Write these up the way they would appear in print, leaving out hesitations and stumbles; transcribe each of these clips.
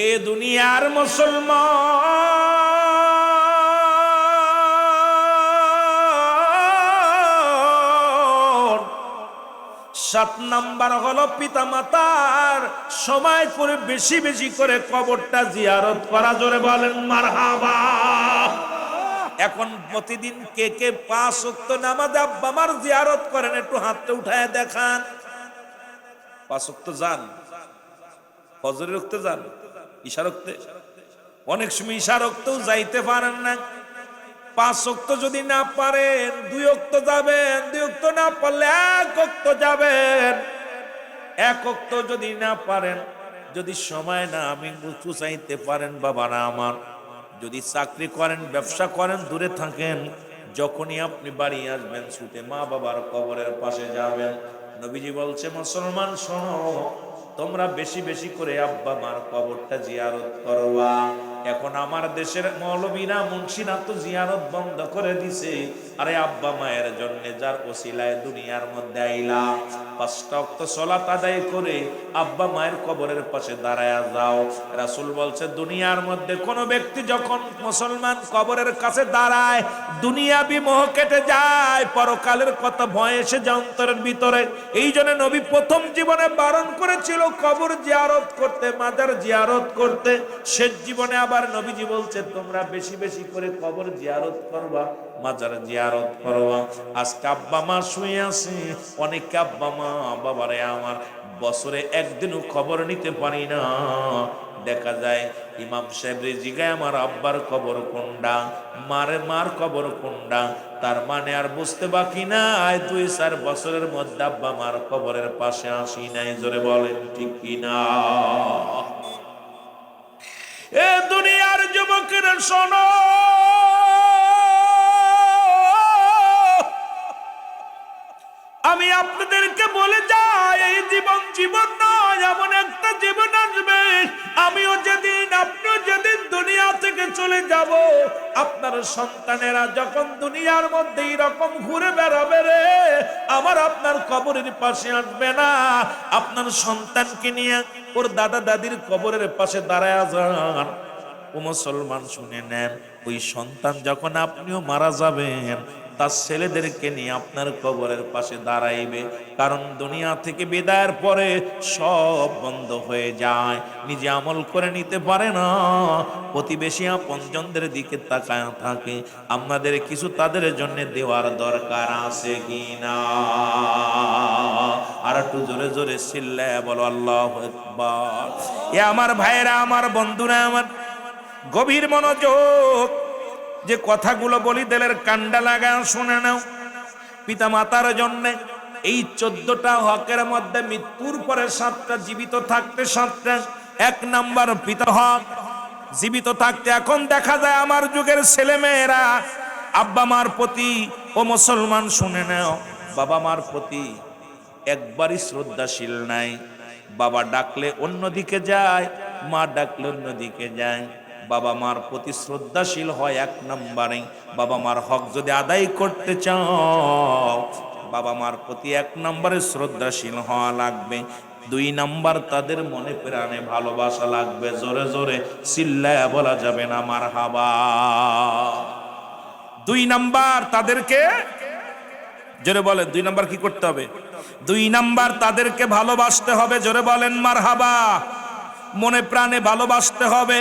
এ দুনিয়ার মুসলমান 7 নাম্বার হলো পিতা মাতার সময় করে বেশি বেশি করে কবরটা জিয়ারত করা। জোরে বলেন মারহাবা। এখন প্রতিদিন কে কে 5 ওয়াক্ত নামাজে আব্বা মার জিয়ারত করেন? একটু হাতটা উঠায় দেখান। 5 ওয়াক্ত যান, ফজরের ওয়াক্তে যান, ইশার ওয়াক্তে, অনেক সময় ইশার ওয়াক্তেও যাইতে পারেন না। 5 ওয়াক্ত যদি না পারেন 2 ওয়াক্ত যাবেন, 2 ওয়াক্ত না পারলে 1 ওয়াক্ত যাবেন। 1 ওয়াক্ত যদি না পারেন, যদি সময় না আমি বুঝতে চাইতে পারেন বাবারা আমার, যদি চাকরি করেন, ব্যবসা করেন, দূরে থাকেন, যখনই আপনি বাড়ি আসবেন ছুটে মা বাবার কবরের পাশে যাবেন। নবীজি বলছে মুসলমান শোনো, তোমরা বেশি বেশি করে আব্বা মার কবরটা জিয়ারত করবা। এখন আমার দেশের মৌলবীরা মুন্সিরা তো জিয়ারত বন্ধ করে দিছে। আরে আব্বা মায়ের জন্য যার ওসিলায় দুনিয়ার মধ্যে আইলা, 5টা ওয়াক্ত সালাত আদায় করে আব্বা মায়ের কবরের পাশে দাঁড়ায়া যাও। রাসূল বলছে দুনিয়ার মধ্যে কোন ব্যক্তি যখন মুসলমান কবরের কাছে দাঁড়ায়, দুনিয়াবি মোহ কেটে যায়, পরকালের কথা ভয় এসে যায় অন্তরের ভিতরে। এই জন্য নবী প্রথম জীবনে বারণ করেছিল কবর জিয়ারত করতে, মাজার জিয়ারত করতে। শেষ জীবনে আবার নবীজি বলছে তোমরা বেশি বেশি করে কবর জিয়ারত করবা, মাজার জিয়ারত করবা। আজকে আব্বা মা শুয়ে আছে, অনেক আব্বা মা বাবারে আমার বছরে একদিনও খবর নিতে পারি না। দেখা যায় ইমাম সাহেব জিগায় আমার আব্বার কবর কোনটা, মার কবর কোনটা। তার মানে আর বুঝতে বাকি নাই 2-4 বছরের মধ্যে আব্বা মার কবরের পাশে আসি নাই। জোরে বলেন ঠিক কিনা? এ দুনিয়ার যুবকেরা শোনো, আমি আপনাদেরকে বলে যাই এই জীবন জীবন নয়, এমন একটা জীবন আসবে আমিও যেদিন আপনিও যেদিন দুনিয়া থেকে চলে যাব, আপনার সন্তানেরা যখন দুনিয়ার মধ্যে এরকম ঘুরে বেড়াবে রে, আমার আপনার কবরের পাশে আসবে না। আপনার সন্তানকে নিয়ে ওর দাদা দাদির কবরের পাশে দাঁড়ায় যান। ও মুসলমান শুনে নেন, ওই সন্তান যখন আপনিও মারা যাবেন তার ছেলেদেরকে নিয়ে আপনার কবরের পাশে দাঁড়াইবে। কারণ দুনিয়া থেকে বিদায়ের পরে সব বন্ধ হয়ে যায়, নিজে আমল করে নিতে পারে না, প্রতিবেশী আপনজনদের দিকে তাকায় থাকে। আমাদের কিছু তাদের জন্য দেওয়ার দরকার আছে কিনা? আর একটু জোরে জোরে চিল্লায় বলো আল্লাহু আকবার। এ আমার ভাইরা, আমার বন্ধুরা, আমার গভীর মনোযোগ, যে কথাগুলো বলি দিলের কান্ডা লাগা শুনে নাও। পিতা মাতার জন্য এই 14টা হকের মধ্যে মৃত্যুর পরে 7টা, জীবিত থাকতে 7টা। 1 নাম্বার পিতা হক, জীবিত থাকতে। এখন দেখা যায় আমার যুগের ছেলে মেয়েরা আব্বা মার প্রতি, ও মুসলমান শুনে নাও, বাবা মার প্রতি একবারই শ্রদ্ধাশীল নাই। বাবা ডাকলে অন্যদিকে যায়, মা ডাকলে অন্যদিকে যায়। বাবা মার প্রতি শ্রদ্ধাশীল হয় 1 নম্বরে। বাবা মার হক যদি আদায় করতে চাও, বাবা মার প্রতি 1 নম্বরে শ্রদ্ধাশীল হওয়া লাগবে। 2 নাম্বার তাদের মনে প্রাণে ভালোবাসা লাগবে। জোরে জোরে চিল্লায়া বলা যাবে না মারহাবা। 2 নাম্বার তাদেরকে, জোরে বলেন 2 নাম্বার কি করতে হবে? 2 নাম্বার তাদেরকে ভালোবাসতে হবে। জোরে বলেন মারহাবা। মনে প্রাণে ভালোবাসতে হবে।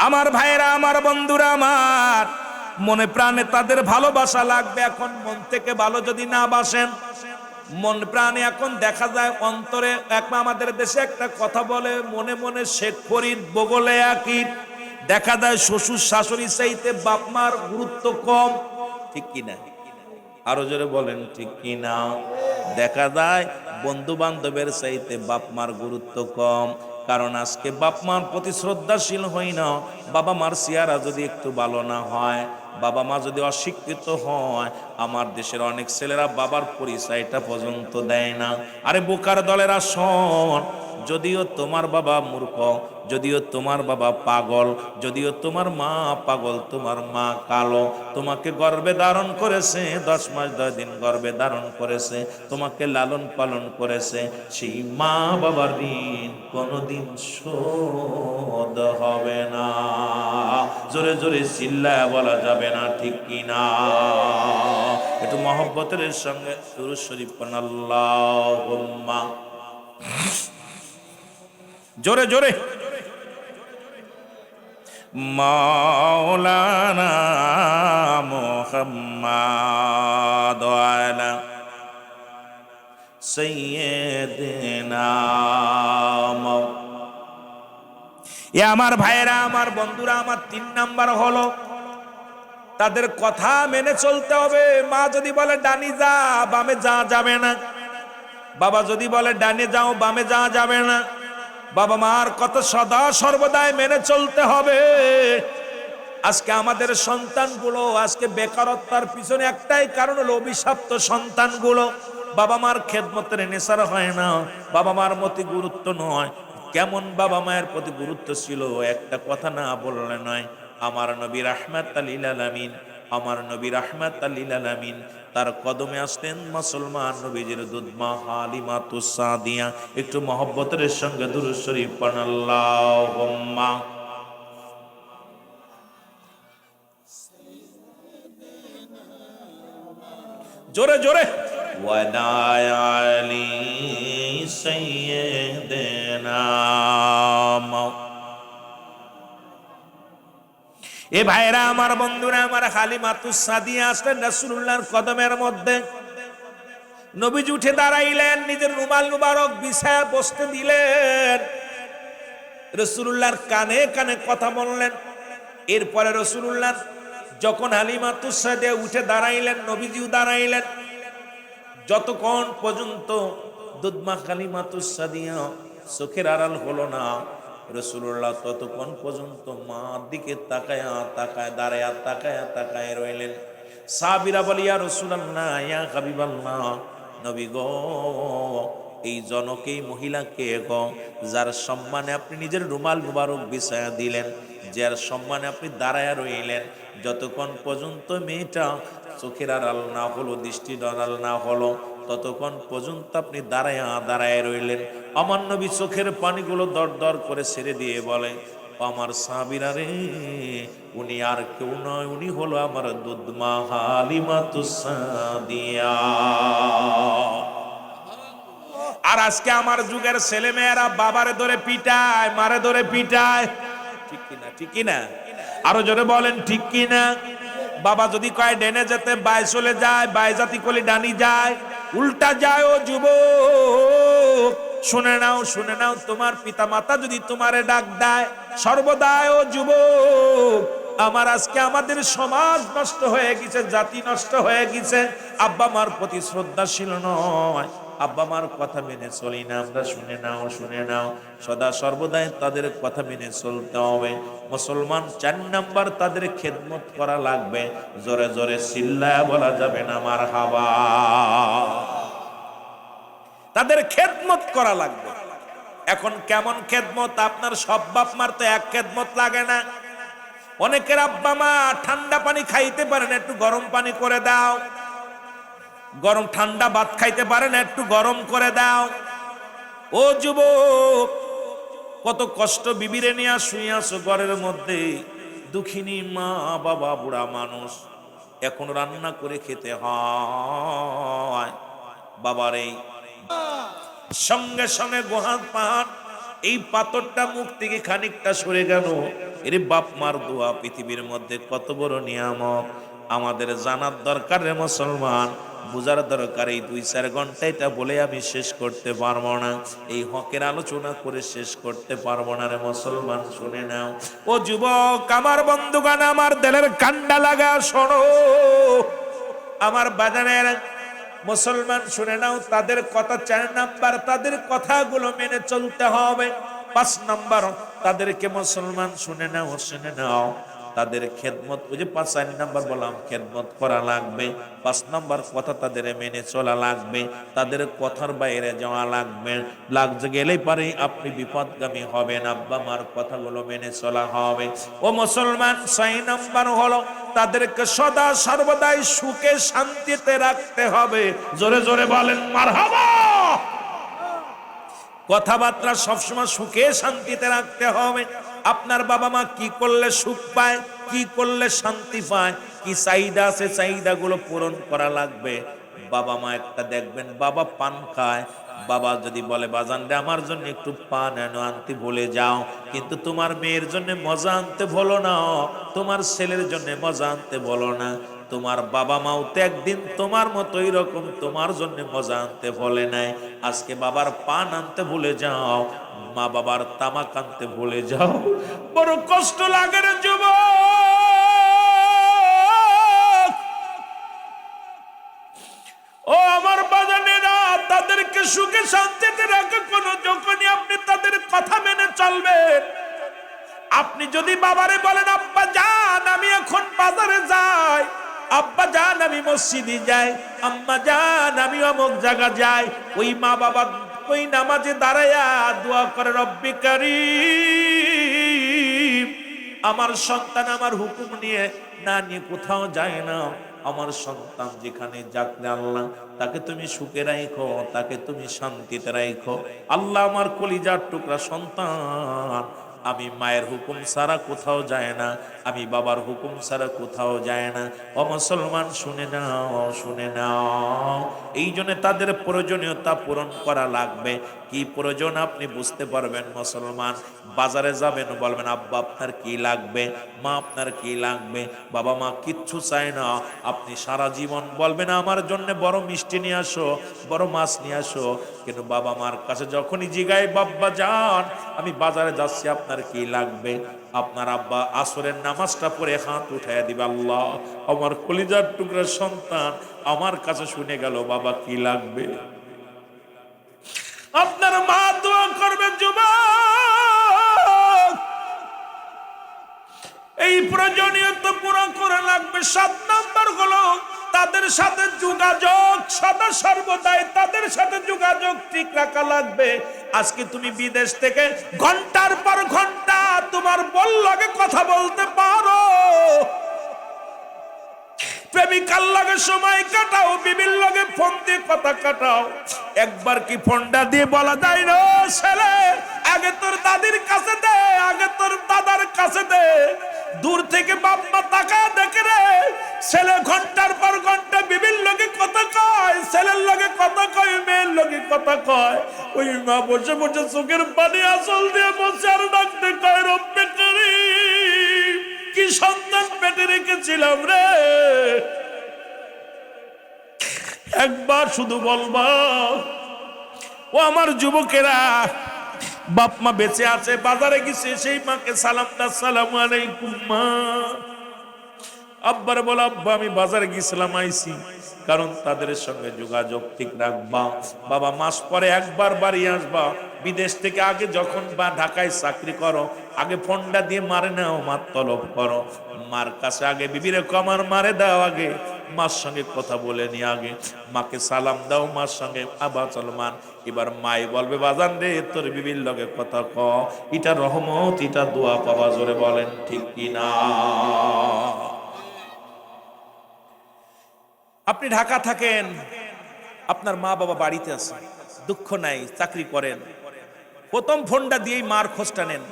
আমার ভাইরা, আমার বন্ধুরা, আমার মনে প্রাণে তাদের ভালোবাসা লাগবে। এখন মন থেকে ভালো যদি না বাসেন, মন প্রাণে, এখন দেখা যায় অন্তরে, আমাদের দেশে একটা কথা বলে, মনে মনে শেখ ফরিদ বগলে একই। দেখা যায় শ্বশুর শাশুড়ি চাইতে বাপ মার গুরুত্ব কম, ঠিক কিনা? আরো জোরে বলেন ঠিক কিনা? দেখা যায় বন্ধু বান্ধবের চাইতে বাপ মার গুরুত্ব কম। কারণ আজকে বাপ মার প্রতি শ্রদ্ধাশীল হই না, বাবা মার চেহারা যদি একটু ভালো না হয়, বাবা মা যদি অশিক্ষিত হয়, আমার দেশের অনেক ছেলেরা বাবার পরিচয়টা পর্যন্ত দেয় না। আরে বোকার দলেরা শোন, যদিও তোমার বাবা মূর্খ, যদিও তোমার বাবা পাগল, যদিও তোমার মা পাগল, তোমার মা কালো, তোমাকে গর্ভে ধারণ করেছে, 10 মাস 10 দিন গর্ভে ধারণ করেছে, তোমাকে লালন পালন করেছে, সেই মা বাবার ঋণ কোনোদিন শোধ হবে না। জোরে জোরে চিল্লায় বলা যাবে না, ঠিক কিনা? একটু মহব্বতের সঙ্গে দুরূদ শরীফ পড়ুন, আল্লাহুম্মা, জোরে জোরে। মাওলানা মুহাম্মাদ আলা সাইয়্যিদিনা। এ আমার ভাইয়েরা, আমার বন্ধুরা, আমার 3 নাম্বার হলো তাদের কথা মেনে চলতে হবে। মা যদি বলে ডানি যা, বামে যা যাবে না। বাবা যদি বলে ডানে যাও, বামে যা যাবে না। বাবা মার কথা সদা সর্বদাই মেনে চলতে হবে। আজকে আমাদের সন্তানগুলো আজকে বেকারত্বের পিছনে একটাই কারণ হলো অভিশপ্ত সন্তানগুলো। বাবা মার খেদমতের নেশার হয় না, বাবা মার মতি গুরুত্ব নয়। কেমন বাবা মায়ের প্রতি গুরুত্ব ছিল, একটা কথা না বললে নয়। আমার নবী রাহমাতাল লিল আলামিন, আমার নবী রাহমাতাল লিল আলামিন, তার কদমে আসতেন মুসলমান নবীজির দুধমা হালিমাতুস সাদিয়া। একটু মহব্বতের সঙ্গে দুরূদ শরীফ পড়ুন, আল্লাহুম্মা। জোরে জোরে। ওয়াদায়ালি সাইয়্যিদিনা। এ ভাইরা, আমার বন্ধুরা, আমার হালিমাতুস সাদিয়া আসলেন রাসূলুল্লাহর কদমের মধ্যে। নবীজি উঠে দাঁড়াইলেন, নিজের রুমাল মুবারক বিছায়া বসতে দিলেন, রাসূলুল্লাহর কানে কানে কথা বললেন। এরপরে রাসূলুল্লাহ যখন হালিমাতুস সাদিয়া উঠে দাঁড়াইলেন, নবীজিও দাঁড়াইলেন। যতক্ষণ পর্যন্ত দুধমা হালিমাতুস সাদিয়া চোখের আড়াল হলো না, রাসূলুল্লাহ ততক্ষণ পর্যন্ত মার দিকে তাকায়া তাকায় দাঁড়ায়া তাকায়া তাকায় রইলেন। সাহাবীরা বলে, ইয়া রাসূলুল্লাহ, ইয়া হাবিবাল্লাহ, নবী গো, এই জনকেই মহিলাকে গো, যার সম্মানে আপনি নিজের রুমাল মুবারক বিছায়া দিলেন, যার সম্মানে আপনি দাঁড়ায়া রইলেন, যতক্ষণ পর্যন্ত মেয়েটা চোখের আড়াল না হলো, দৃষ্টির আড়াল না হলো, ততক্ষণ পর্যন্ত আপনি দাঁড়ায়া দাঁড়ায় রইলেন। আমার নবী চোখের পানিগুলো দর দর করে ছেড়ে দিয়ে বলে, আমার সাহাবীরা রে, উনি আর কেউ নয়, উনি হলো আমার দুধমা হালিমাতুস সাদিয়া। আর আজকে আমার যুগের ছেলে মেয়েরা বাবারে ধরে পিটায়, মারে ধরে পিটায়, ঠিক কিনা? ঠিক কিনা? আরো জোরে বলেন, ঠিক কিনা? বাবা যদি কয় ডেনে যেতে, বাই চলে যায়, বাই জাতি কলি ডানি যায়, উল্টা যায়। ও যুবক, শুনে নাও, শুনে নাও, তোমার পিতা মাতা যদি তোমারে ডাক দেয় সর্বদাই, ও যুবক, আমার আজকে আমাদের সমাজ নষ্ট হয়ে গেছে, জাতি নষ্ট হয়ে গেছে। আব্বা মার প্রতি শ্রদ্ধাশীল নয়, আব্বা মার কথা মেনে চলি না আমরা। শুনে নাও, শুনে নাও, সদা সর্বদাই তাদের কথা মেনে চলতে হবে। মুসলমান 4 নাম্বার, তাদের খেদমত করা লাগবে। জোরে জোরে চিল্লায়া বলা যাবে না, মারহাবা। তাদের খেদমত করা লাগবে। এখন কেমন খেদমত? আপনার সব বাপ মার তো এক খেদমত লাগে না। অনেকের আব্বা মা ঠান্ডা পানি খাইতে পারে না, একটু গরম পানি করে দাও। গরম ঠান্ডা ভাত খাইতে পারে না, একটু গরম করে দাও। ও যুবক, কত কষ্ট বিবিরে নিয়ে শুয়ে আছো ঘরের মধ্যে, দুঃখিনী মা বাবা, বুড়া মানুষ, এখন রান্না করে খেতে হয়। বাবার এই সঙ্গে সঙ্গে গোহাত পাহাড়, এই পাথরটা মুখ থেকে খানিকটা সরে গেল। এর বাপ মার দোয়া পৃথিবীর মধ্যে কত বড় নিয়ামত, আমাদের জানার দরকার রে মুসলমান, বুঝার দরকার। এই 2-4 ঘন্টা এটা বলে আমি শেষ করতে পারবো না, এই হকের আলোচনা করে শেষ করতে পারবো না রে মুসলমান। শুনে নাও ও যুবক, আমার বন্ধুগণ, আমার দিলের কান্ডা লাগা শোনো, আমার বাজানের মুসলমান, শুনে নাও, তাদের কথা 4 নাম্বার, তাদের কথাগুলো মেনে চলতে হবে। 5 নাম্বার, তাদেরকে মুসলমান শুনে নাও, শুনে নাও, তাদের খেদমত, ওই যে 4 নাম্বার বললাম, খেদমত করা লাগবে। 5 নাম্বার কথা তাদের মেনে চলা লাগবে, তাদের কথার বাইরে যাওয়া লাগবে। লাগছে গেলেই পারে আপনি বিপদগামী হবেন, আব্বা মার কথাগুলো মেনে চলা হবে। ও মুসলমান, 6 নাম্বার হলো তাদেরকে সদা সর্বদাই সুখে শান্তিতে রাখতে হবে। জোরে জোরে বলেন মারহাবা। কথাবার্তা সবসময় সুখে শান্তিতে রাখতে হবে। আপনার বাবা মা কি করলে সুখ পায়, কি করলে শান্তি পায়, কি চাহিদা আছে, চাহিদাগুলো পূরণ করা লাগবে। বাবা মা একটা দেখবেন, বাবা পান খায়, বাবা যদি বলে বাজান রে আমার জন্য একটু পান এনো আনতে ভুলে যাও, কিন্তু তোমার মেয়ের জন্য মজা আনতে বলো না, তোমার ছেলের জন্য মজা আনতে বলো না। তোমার বাবা মাও তো একদিন তোমার মতো এরকম তোমার জন্য মজা আনতে বলে নাই। আজকে বাবার পান আনতে ভুলে যাও, মা বাবার তামাক আনতে ভুলে যাও, বড় কষ্ট লাগে রে যুবক। ও আমার বাজানেরা, তাদেরকে সুখে শান্তিতে রাখা কোনো, যখনই আপনি তাদের কথা মেনে চলবেন। আপনি যদি বাবারে বলেন আব্বা জান আমি এখন বাজারে যাই, আব্বা জান আমি মসজিদে যাই, আম্মা জান আমি অমুক জায়গা যাই, ওই মা বাবা ওই নামাজে দাঁড়ায়া দোয়া করে রব্বি কারীম, আমার সন্তান আমার হুকুম নিয়ে না নিয়ে কোথাও যায় না, আমার সন্তান যেখানে যাক রে আল্লাহ তাকে তুমি সুখে রাখো, তাকে তুমি শান্তিতে রাখো। আল্লাহ আমার কলিজার টুকরা সন্তান আমি মায়ের হুকুম ছাড়া কোথাও যায় না, আমি বাবার হুকুম ছাড়া কোথাও যায় না। ও মুসলমান শুনে নাও, শুনে নাও। এই জন্য তাদের প্রয়োজনীয়তা পূরণ করা লাগবে। কি প্রয়োজন আপনি বুঝতে পারবেন মুসলমান। বাজারে যাবেন, বলবেন আব্বা আপনার কি লাগবে, মা আপনার কি লাগবে। বাবা মা কিচ্ছু চায় না, আপনি সারা জীবন বলবেন আমার জন্য বড় মিষ্টি নিয়ে আসো, বড় মাছ নিয়ে আসো, কিন্তু বাবা মার কাছে যখনই জিগায় বাব্বা যান আমি বাজারে যাচ্ছি আপনার কি লাগবে, আপনার আব্বা আসরের নামাজটা পড়ে হাত উঠায় দিবে, আল্লাহ আমার কলিজার টুকরা সন্তান আমার কাছে শুনে গেল বাবা কি লাগবে। আপনার মা দোয়া করবেন যুবক, এই প্রয়োজনীয়তা পুরো করে লাগবে। 7 নাম্বার হলো তাদের সাথে যোগাযোগ, সদা সর্বদাই তাদের সাথে যোগাযোগ ঠিক রাখা লাগবে। আজকে তুমি বিদেশ থেকে ঘন্টার পর ঘন্টা তোমার বল লাগে কথা বলতে পারো, প্রেমিকার লাগে সময় কাটাও, বিবির লাগে ফোন দিয়ে কথা কাটাও, একবার কি ফোনটা দিয়ে বলা যায় না ছেলে আগে তোর দাদির কাছে দে, আগে তোর দাদার কাছে দে। দূর থেকে বাপ মা তাকায় দেখে রে, ছেলে ঘন্টার পর ঘন্টা বিবির লগে কথা কয়, ছেলের লগে কথা কয়, মেয়ের লগে কথা কয়। ওই মা বসে বসে চোখের পানি আঁচল দিয়ে বসে আর ডাকতে কয় রব্বে কারীম, কি সন্তান পেটে রেখেছিলাম রে। একবার শুধু বলবা। ও আমার যুবকেরা, বাপ মা বেঁচে আছে, বাজারে গেছে, সেই মাকে সালামটা আসসালামু আলাইকুম মা। আব্বার বল আব্বা আমি বাজারে গেছিলাম আইছি, কারণ তাদের সঙ্গে যোগাযোগ ঠিক রাখবা। বাবা মাস পরে একবার বাড়ি আসবা। বিদেশ থেকে আগে যখন বা ঢাকায় চাকরি করো, আগে ফোনটা দিয়ে মারে নাও, মার তলব করো, মার কাছে আগে বিবিরে কমার মারে দাও, আগে মার সঙ্গে কথা বলে নি, আগে মাকে সালাম দাও, মার সঙ্গে আবা চলমান। এবার মাই বলবে বাজান রে তোর বিবির লগে কথা ক, এটা রহমত, এটা দোয়া পাবা। জোরে বলেন ঠিক কিনা। আপনি ঢাকা থাকেন, আপনার মা বাবা বাড়িতে আছে, দুঃখ নাই, চাকরি করেন, প্রথম ফোনটা দিয়েই মার খোঁজটা নেন।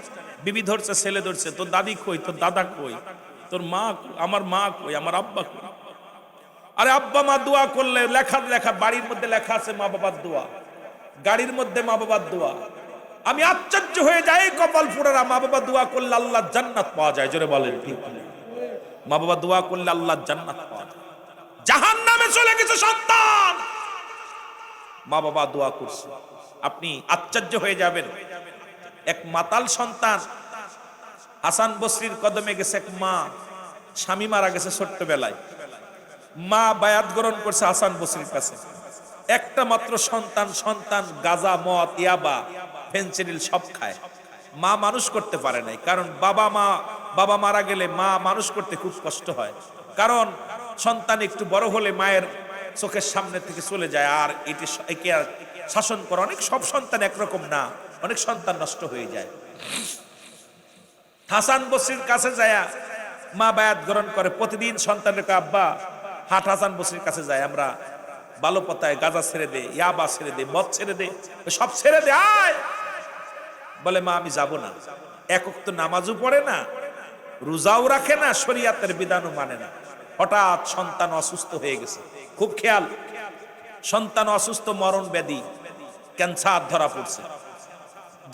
বিবি ধরছে, ছেলে ধরছে, তোর দাদি কই, তোর দাদা কই, তোর মা, আমার মা কই, আমার আব্বা কই। আরে আব্বা মা দোয়া করলে লেখা বাড়ির মধ্যে লেখা আছে মা বাবার দোয়া, গাড়ির মধ্যে মা বাবার দোয়া। আমি আশ্চর্য হয়ে যাই, কপাল পুরারা মা বাবা দোয়া করলে আল্লাহ জান্নাত পাওয়া যায়। জোরে বলেন ঠিক। মা বাবা দোয়া করলে আল্লাহ জান্নাত পাওয়া যায়। জাহান্নামে চলে গেছে সন্তান, মা বাবা দোয়া করছে। আপনি আশ্চর্য হয়ে যাবেন। এক মাতাল সন্তান হাসান বসরির কদমে গেছে, এক মা, স্বামী মারা গেছে ছোট্টবেলায়, মা বায়াত গ্রহণ করছে হাসান বসরির কাছে। একটা মাত্র সন্তান গাঁজা, মদ, ইয়াবা, ফেনসিডিল সব খায়। মা মানুষ করতে পারে নাই, কারণ বাবা মা বাবা মারা গেলে মা মানুষ করতে খুব কষ্ট হয়, কারণ সন্তান একটু বড় হলে মায়ের চোখের সামনে থেকে চলে যায়, আর একে আর শাসন করা, অনেক সব সন্তান একরকম না, অনেক সন্তান নষ্ট হয়ে যায়। হাসান বসরির কাছে যায় মা বায়াত গ্রহণ করে, প্রতিদিন সন্তানের আব্বা হাট হাসান বসরির কাছে যায়, আমরা ভালো পথায় গাঁজা ছেড়ে দে, ইয়াবা ছেড়ে দে, মদ ছেড়ে দে, সব ছেড়ে দে আয়। বলে মা আমি যাব না, একক তো নামাজও পড়ে না, রোজাও রাখে না, শরীয়তের বিধানও মানে না। হঠাৎ সন্তান অসুস্থ হয়ে গেছে, খুব খেয়াল, সন্তান অসুস্থ, মরণ ব্যাধি, ক্যান্সার ধরা পড়ছে।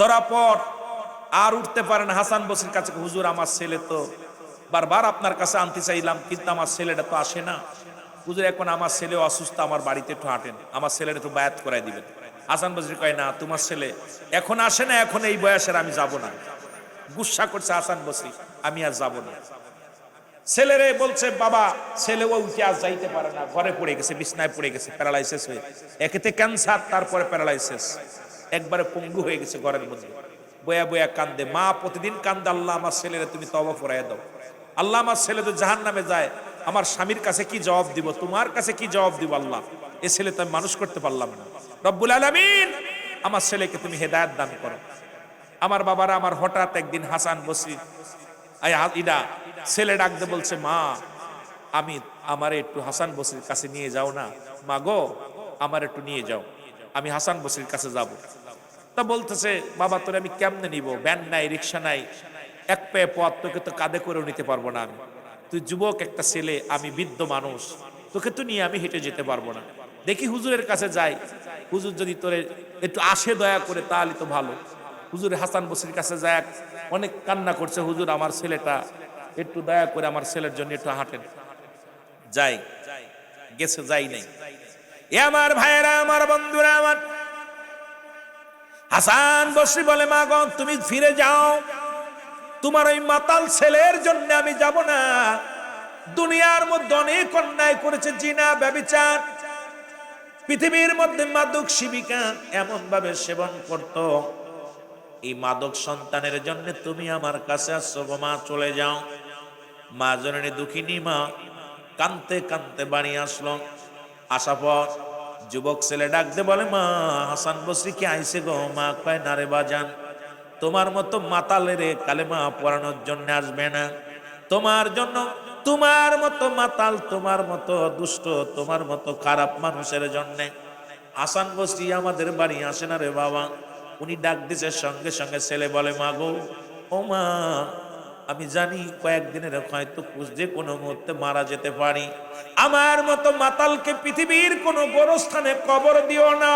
ধরা পর আর উঠতে পারে না, হাসান বসরির কাছে, হুজুর আমার ছেলে তো বারবার আপনার কাছে আনতে চাইলাম, কিন্তু আমার ছেলেটা তো আসে না। হুজুর এখন আমার ছেলে অসুস্থ, আমার বাড়িতে একটু হাঁটেন, আমার ছেলের একটু বায়াত করাই দিবেন। হাসান বসরি কয় না, তোমার ছেলে এখন আসে না, এখন এই বয়সের আমি যাব না। গুসা করছে হাসান বসরি, আমি আর যাব না। ছেলেরে বলছে বাবা, ছেলে ও উঠে আজ যাইতে পারে না, ঘরে পড়ে গেছে, বিছনায় পড়ে গেছে, প্যারালাইসিস হয়ে, একেতে ক্যান্সার, তারপরে প্যারালাইসিস, একবারে পঙ্গু হয়ে গেছে ঘরের মধ্যে। বয়া বয়া কান্দে, মা প্রতিদিন কান্দে, আল্লাহ আমার ছেলেরে তুমি তওবা ফরাইয়া দাও, আল্লাহ আমার ছেলে তো জাহান্নামে যায়, আমার স্বামীর কাছে কি জবাব দিব, তোমার কাছে কি জবাব দিব আল্লাহ, এ ছেলে তো আমি মানুষ করতে পারলাম না, রব্বুল আলামিন আমার ছেলেকে তুমি হেদায়েত দান করো। আমার বাবারা, আমার হঠাৎ একদিন হাসান বসরি ইদা ছেলে ডাকতে বলছে, মা আমি আমার একটু হাসান বসরির কাছে নিয়ে যাও না, মা গো আমার একটু নিয়ে যাও, আমি হাসান বসরির কাছে যাব। তা বলতেছে, বাবা তোরে আমি কেমনে নিব, ভ্যান নাই, রিক্সা নাই, এক পায়ে পথ, তোকে তো কাঁধে করেও নিতে পারবো না আমি, তুই যুবক একটা ছেলে, আমি বৃদ্ধ মানুষ, তোকে তো নিয়ে আমি হেঁটে যেতে পারবো না, দেখি হুজুরের কাছে যাই, হুজুর যদি তোরে একটু আসে দয়া করে তাহলে তো ভালো। হুজুর হাসান বসরির কাছে যায়, অনেক কান্না করছে, হুজুর আমার ছেলেটা একটু দয়া করে আমার ছেলের জন্য একটু হাঁটেন। যাই গেছে, যাই নাই। এ আমার ভাইয়েরা, আমার বন্ধুরা, আমার হাসান বসরি বলে, মা গো তুমি ফিরে যাও, তোমার ওই মাতাল ছেলের জন্য আমি যাব না। দুনিয়ার মধ্যে অনেক অন্যায় করেছে, জিনা, ব্যভিচার, পৃথিবীর মধ্যে মাদক সেবিকা এমন ভাবে সেবন করত, এই মাদক সন্তানের জন্য তুমি আমার কাছে আসছো গো মা, চলে যাও। মা জননী দুঃখিনী মা কানতে কানতে বাড়ি আসলো। আসা পর যুবক ছেলে ডাকতে বলে, মা হাসান বসরি কি আইছে গো? মা কয়, না রে বাজান, তোমার মতো মাতালের কালেমা পড়ানোর জন্য আসবে না, তোমার জন্য, তোমার মতো মাতাল, তোমার মতো দুষ্ট, তোমার মতো খারাপ মানুষের জন্য হাসান বসরি আমাদের বাড়ি আসে না রে বাবা। উনি ডাক দিছে, সঙ্গে সঙ্গে ছেলে বলে, মা গো, ও মা আমি জানি কয়েকদিনের হয়তো যে কোনো মুহূর্তে মারা যেতে পারি, আমার মতো মাতালকে পৃথিবীর কোনো গোরস্থানে কবর দিও না,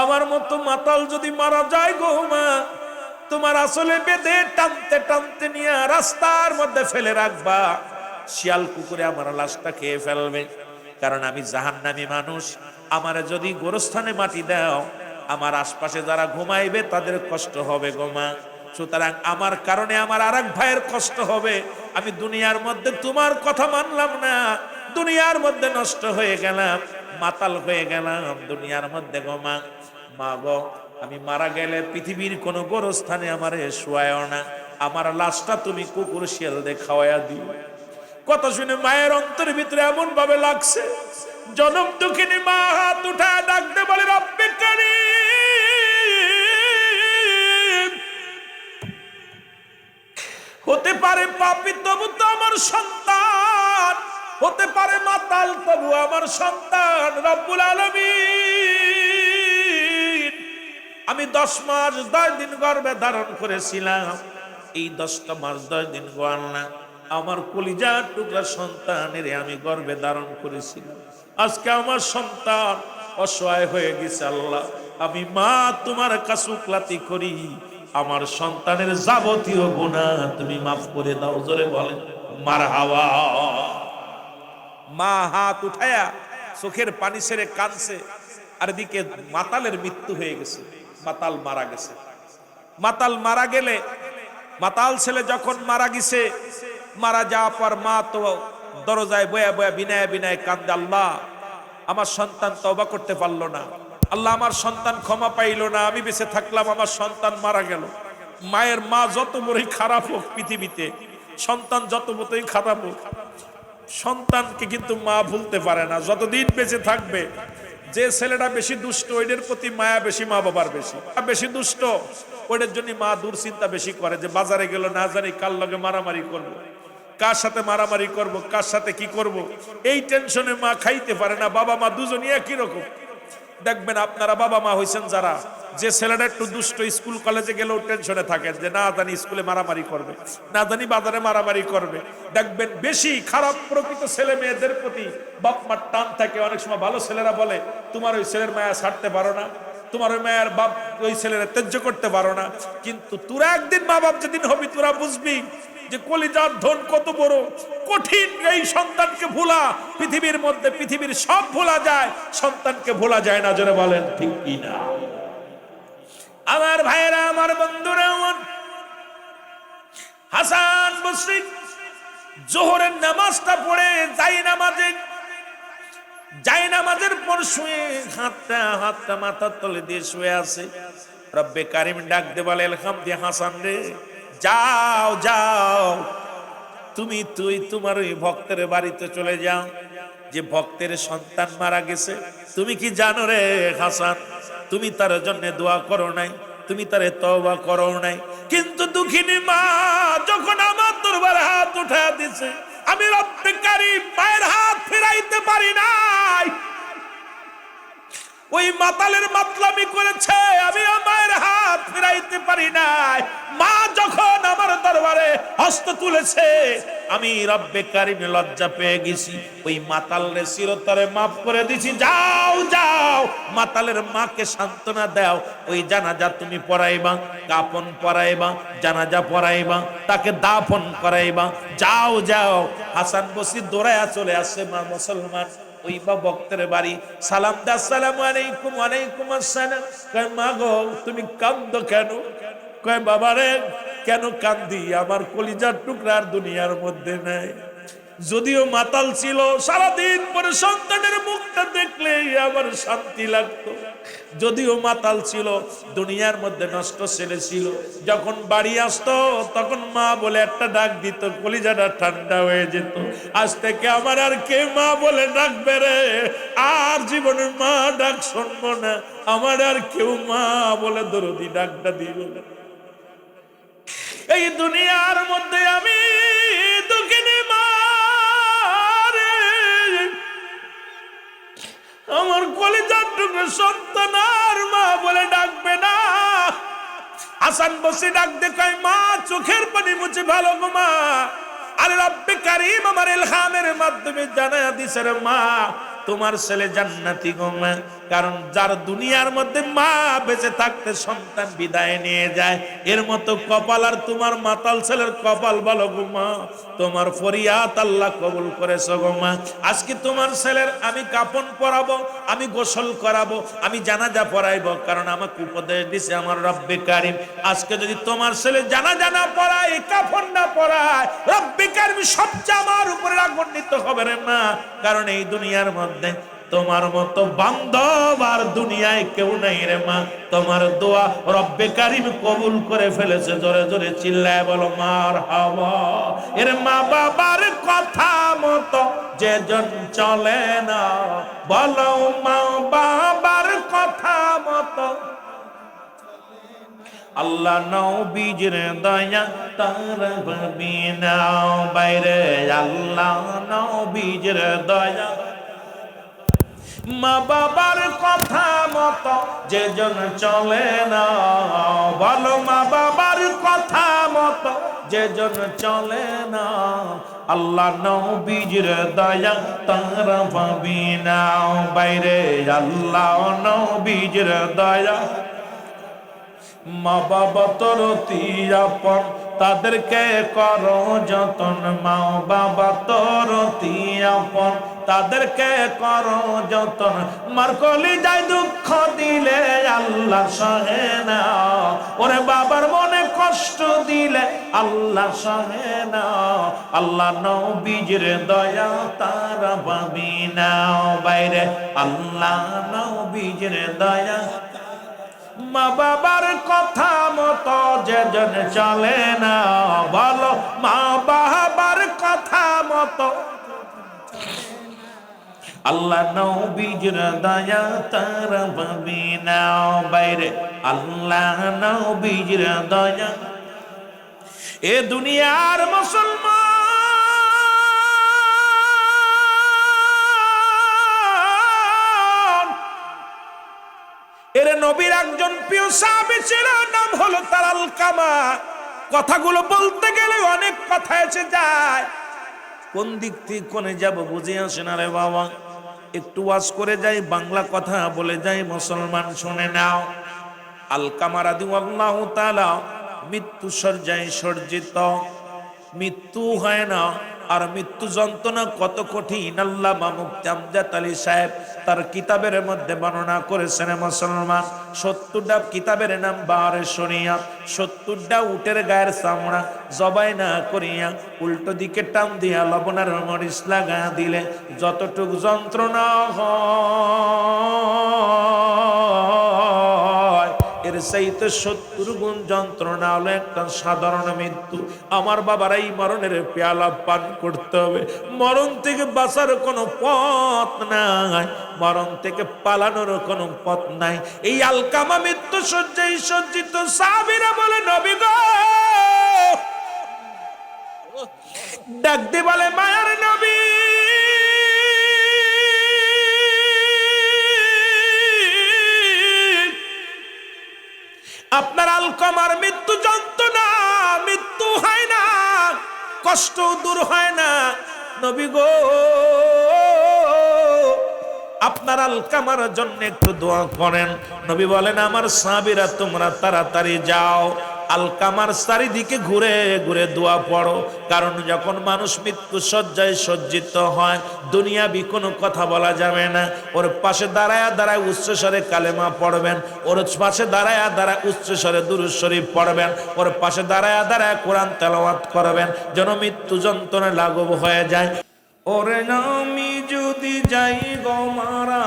আমার মতো মাতাল যদি মারা যায় গো মা, তোমার আসলে বেঁধে টানতে টানতে নিয়ে রাস্তার মধ্যে ফেলে রাখবা, শিয়াল কুকুরে আমার লাশটা খেয়ে ফেলবে, কারণ আমি জাহান্নামী মানুষ, আমার যদি গোরস্থানে মাটি দাও আমার আশপাশে যারা ঘুমাইবে তাদের কষ্ট হবে গো মা, সুতরাং আমার কারণে আমার আরেক ভাইয়ের কষ্ট হবে, আমি দুনিয়ার মধ্যে তোমার কথা মানলাম না, দুনিয়ার মধ্যে নষ্ট হয়ে গেলাম, মাতাল হয়ে গেলাম দুনিয়ার মধ্যে গো মা। মা গো আমি মারা গেলে পৃথিবীর কোনো গোরস্থানে আমারে শোয়ায়ও না, আমার লাশটা তুমি কুকুর শিয়াল দিয়ে খাওয়াইয়া দিও। কথা শুনে মায়ের অন্তরের ভিতরে এমন ভাবে লাগছে, জনম দুঃখিনী মা হাত উঠায় ডাকতে বলে, রব্বে কারীম, হতে পারে পাপী তবু তো আমার সন্তান, হতে পারে মাতাল তবু আমার সন্তান, রব্বুল আলামিন আমি 10 মাস 10 দিন গর্ভে ধারণ করেছিলাম, এই 10টা মাস 10 দিন গো আল্লাহ আমার কলিজার টুকরা সন্তানের আমি গর্ভে ধারণ করেছিলাম, আজকে আমার সন্তান অসহায় হয়ে গেছে আল্লাহ, আমি মা তোমার কাছে উকলাতি করি, আমার সন্তানের যাবতীয় গুনাহ তুমি মাফ করে দাও। জোরে বলেন মারহাবা। মা হাত উঠায়া চোখের পানি ছেড়ে কাঁদছে, আর এদিকে মাতালের মৃত্যু হয়ে গেছে, মাতাল মারা গেছে। মাতাল মারা গেলে, মাতাল ছেলে যখন মারা গেছে, মারা যাওয়ার পর মা তো দরজায় বয়া বয়া বিনায় বিনায় কান্দে, আল্লাহ আমার সন্তান তওবা করতে পারলো না, আল্লাহ আমার সন্তান ক্ষমা পাইল না, আমি বেঁচে থাকলাম, আমার সন্তান মারা গেল। মায়ের মা যত বড়ই খারাপ হোক পৃথিবীতে, সন্তান যত মতোই খারাপ হোক, সন্তানকে কিন্তু মা ভুলতে পারে না যতদিন বেঁচে থাকবে। যে ছেলেটা বেশি দুষ্ট ওইটার প্রতি মায়া বেশি মা বাবার বেশি, বেশি দুষ্ট ওইটার জন্য মা দুশ্চিন্তা বেশি করে, যে বাজারে গেল না জানি কার লগে মারামারি করব, কার সাথে মারামারি করব, কার সাথে কি করব, এই টেনশনে মা খাইতে পারে না। বাবা মা দুজনই একই রকম। দেখবেন আপনারা বাবা মা হয়েছেন যারা, যে ছেলেটা একটু দুষ্ট স্কুল কলেজে গেলেও টেনশনে থাকেন যে না জানি স্কুলে মারামারি করবে, না জানি বাজারে মারামারি করবে। দেখবেন বেশি খারাপ প্রকৃত ছেলে মেয়েদের প্রতি বাপ মার টান থাকে। অনেক সময় ভালো ছেলেরা বলে তোমার ওই ছেলের মায়া ছাড়তে পারো না, তোমার ওই মায়ের বাপ ওই ছেলের ত্যায্য করতে পারো না। কিন্তু তোরা একদিন মা বাপ যেদিন হবি তোরা বুঝবি যে কলিজার ধন কত বড় কঠিন। এই সন্তানকে ভোলা পৃথিবীর মধ্যে, পৃথিবীর সব ভোলা যায়, সন্তানকে ভোলা যায় না। জোরে বলেন ঠিক কি না? আমার ভাইয়েরা, আমার বন্ধুরা, হাসান বসরি জোহরের নামাজটা পড়ে জায়নামাজের পর শুয়ে হাতটা মাথার তলে দিয়ে শুয়ে আছে। রব্বে কারিম ডাক দে বলে আলহামদুলিল্লাহ, হাসান রে যাও যাও, তুই তোমার ওই ভক্তের বাড়িতে চলে যাও, যে ভক্তের সন্তান মারা গেছে। তুমি কি জানো রে হাসান, তুমি তার জন্য দোয়া করো নাই, তুমি তারে তওবা করো নাই। কিন্তু দুঃখিনী মা যখন আমার দরবারে হাত উঠায় দিছে, আমি রব্বে কারিম মায়ের হাত ফেরাইতে পারি নাই। ওই মাতালের মাতলামি করেছে, আমি মায়ের হাত ফেরাইতে পারি নাই। মা যখন আমার দরবারে হস্ত তুলেছে, আমি রব্বে কারিম লজ্জা পেয়ে গেছি। ওই মাতালরে চিরতরে মাফ করে দিছি। যাও যাও, মাতালের মাকে সান্ত্বনা দাও। ওই জানাজা তুমি পড়াইবা, কাফন পরাইবা, জানাজা পড়াইবা, তাকে দাফন করাইবা। যাও যাও। হাসান বসরি দৌড়ায়া চলে আসছে মা মুসলমান ওই বা ভক্তের বাড়ি। সালাম দা, আসসালামু আলাইকুম। ওয়ালাইকুম আসসালাম। কয় মা গো তুমি কাঁদো কেন? কয় বাবা রে কেন কান্দি, আমার কলিজার টুকরার দুনিয়ার মধ্যে নাই। যদিও মাতাল ছিল, সারাদিন পরে সন্তানের মুখটা দেখলে আমার শান্তি লাগতো। যদিও মাতাল ছিল, দুনিয়ার মধ্যে নষ্ট ছেলে ছিল, যখন বাড়ি আসতো তখন মা বলে একটা ডাক দিত, কলিজাটা ঠান্ডা হয়ে যেত। আজ থেকে আমার আর কে মা বলে ডাকবে রে, আর জীবনে মা ডাক শুনবো না, আমার আর কেউ মা বলে দরদি ডাকটা দিব না। এই দুনিয়ার মধ্যে আমি দুঃখিনী মা রে, আমার কলিজার টুকরো সন্তান আর মা বলে ডাকবে না। হাসান বসে ডাক দেখায় মা চোখের পানি মুছে ভালো গো মা। আরে রব্বে কারিম আমার ইলহামের মাধ্যমে জানায়া দিছে রে মা তোমার ছেলে জান্নাতি গো মা। কারণ যার দুনিয়ার মধ্যে মা বেঁচে থাকতে সন্তান বিদায় নিয়ে যায়, এর মতো কপাল আর তোমার মাতাল ছেলের কপাল ভালো গো মা। তোমার ফরিয়াদ আল্লাহ কবুল করেছে গো মা। আজকে তোমার ছেলের আমি কাফন পরাবো, আমি গোসল করাবো, আমি জানাজা পড়াইবো, কারণ আমাকে উপদেশ দিছে আমার রব্বে কারিম। আজকে যদি তোমার ছেলে জানাজা না পড়ায়, কাফন না পড়ায়, রব্বে কারিম সবচেয়ে আমার উপরে রাগান্বিত হবে রে মা। কারণ এই দুনিয়ার মধ্যে তোমার মতো বান্ধব আর দুনিয়ায় কেউ নাই রে মা। তোমার দোয়া রব্বে কারিম কবুল করে ফেলেছে। জোরে জোরে চিল্লায় বলো মারহাবা। এর মা বাবার কথা মতো যেজন চলে না, বলো মা বাবার কথা মতো আল্লাহ নবীজির দয়া তার ভাবি নাও বাইরে। আল্লাহ নবীজির দয়া, মা বাবার কথা মতো যেজন চলে না, বলো মা বাবার কথা মতো যেজন চলে না, আল্লাহ নবীজির দয়া তার পাবি না বাইরে। আল্লাহ নবীজির দয়া, মা বাবা তোর আপন তাদেরকে করো যতন। মা বাবা তোর আপন তাদেরকে করো যতন। মার কলিজায় দুঃখ দিলে আল্লাহ সহে না। ওরে বাবার মনে কষ্ট দিলে আল্লাহ সহে না, আল্লাহ নবীজির দয়া তারা পাবি না। বাইরে আল্লাহ নবীজির দয়া, মা বাবার কথা মতো যেজন চলে না, বলো মা বাবার কথা মতো আল্লাহ নবীজির দয়া তারা পাবি না। বাইরে আল্লাহ নবীজির দয়া। এ দুনিয়ার মুসলমান, এর নবীর একজন প্রিয় সাহাবী ছিল, নাম হলো তার আলকামা। কথাগুলো বলতে গেলে অনেক কথা এসে যায়, কোন দিক থেকে কোনে যাব বুঝে আসে না রে বাবা। একটু ওয়াজ করে যাই, বাংলা কথা বলে যাই, মুসলমান শুনে নাও। আলকামা রাদিয়াল্লাহু তাআলা মৃত্যু শয্যায় সজ্জিত, মৃত্যু হয় না। আর মৃত্যু যন্ত্রণা কত কঠিন আল্লামা মুফতি আমজাদ আলী সাহেব তার কিতাবের মধ্যে বর্ণনা করেছেন। মুসলমান 70টা কিতাবের নাম বারে শরিয়া, 70টা উটের গায়ের চামড়া জবাই না করিয়া উল্টো দিকে টান দিয়া লবণের মরিচ লাগা দিলে যতটুক যন্ত্রণা হয়, এর চাইতে 70 গুণ যন্ত্রণা হলো একটা সাধারণ মৃত্যু। আমার বাবার এই মরণের পেয়ালা পান করতে হবে। মরণ থেকে বাঁচার কোনো পথ নাই, মরণ থেকে পালানোর কোনো পথ নাই। এই আলকামা মৃত্যু শয্যায় সজ্জিত, সাহাবীরা বলে নবী গো, ডাক দিয়ে বলে মায়ার নবী, আপনার আলকামার মৃত্যু যন্ত্রণা, মৃত্যু হয় না, কষ্ট দূর হয় না। নবী গো, আপনার আলকামার জন্য একটু দোয়া করেন। নবী বলেন আমার সাহাবীরা তোমরা তাড়াতাড়ি যাও, আলকামার চারিদিকে ঘুরে ঘুরে দোয়া পড়ো। কারণ যখন মানুষ মৃত্যু শয্যায় সজ্জিত হয়, দুনিয়াবি কোনো কথা বলা যাবে না। ওর পাশে দাঁড়ায় দাঁড়ায় উচ্চস্বরে কালেমা পড়বেন, ওর পাশে দাঁড়ায় দাঁড়ায় উচ্চস্বরে দুরূদ শরীফ পড়বেন, ওর পাশে দাঁড়ায় দাঁড়ায় কোরআন তেলাওয়াত করবেন, যেন মৃত্যু যন্ত্রণা লাঘব হয়ে যায়। ওরে আমি যদি যাই গো মারা,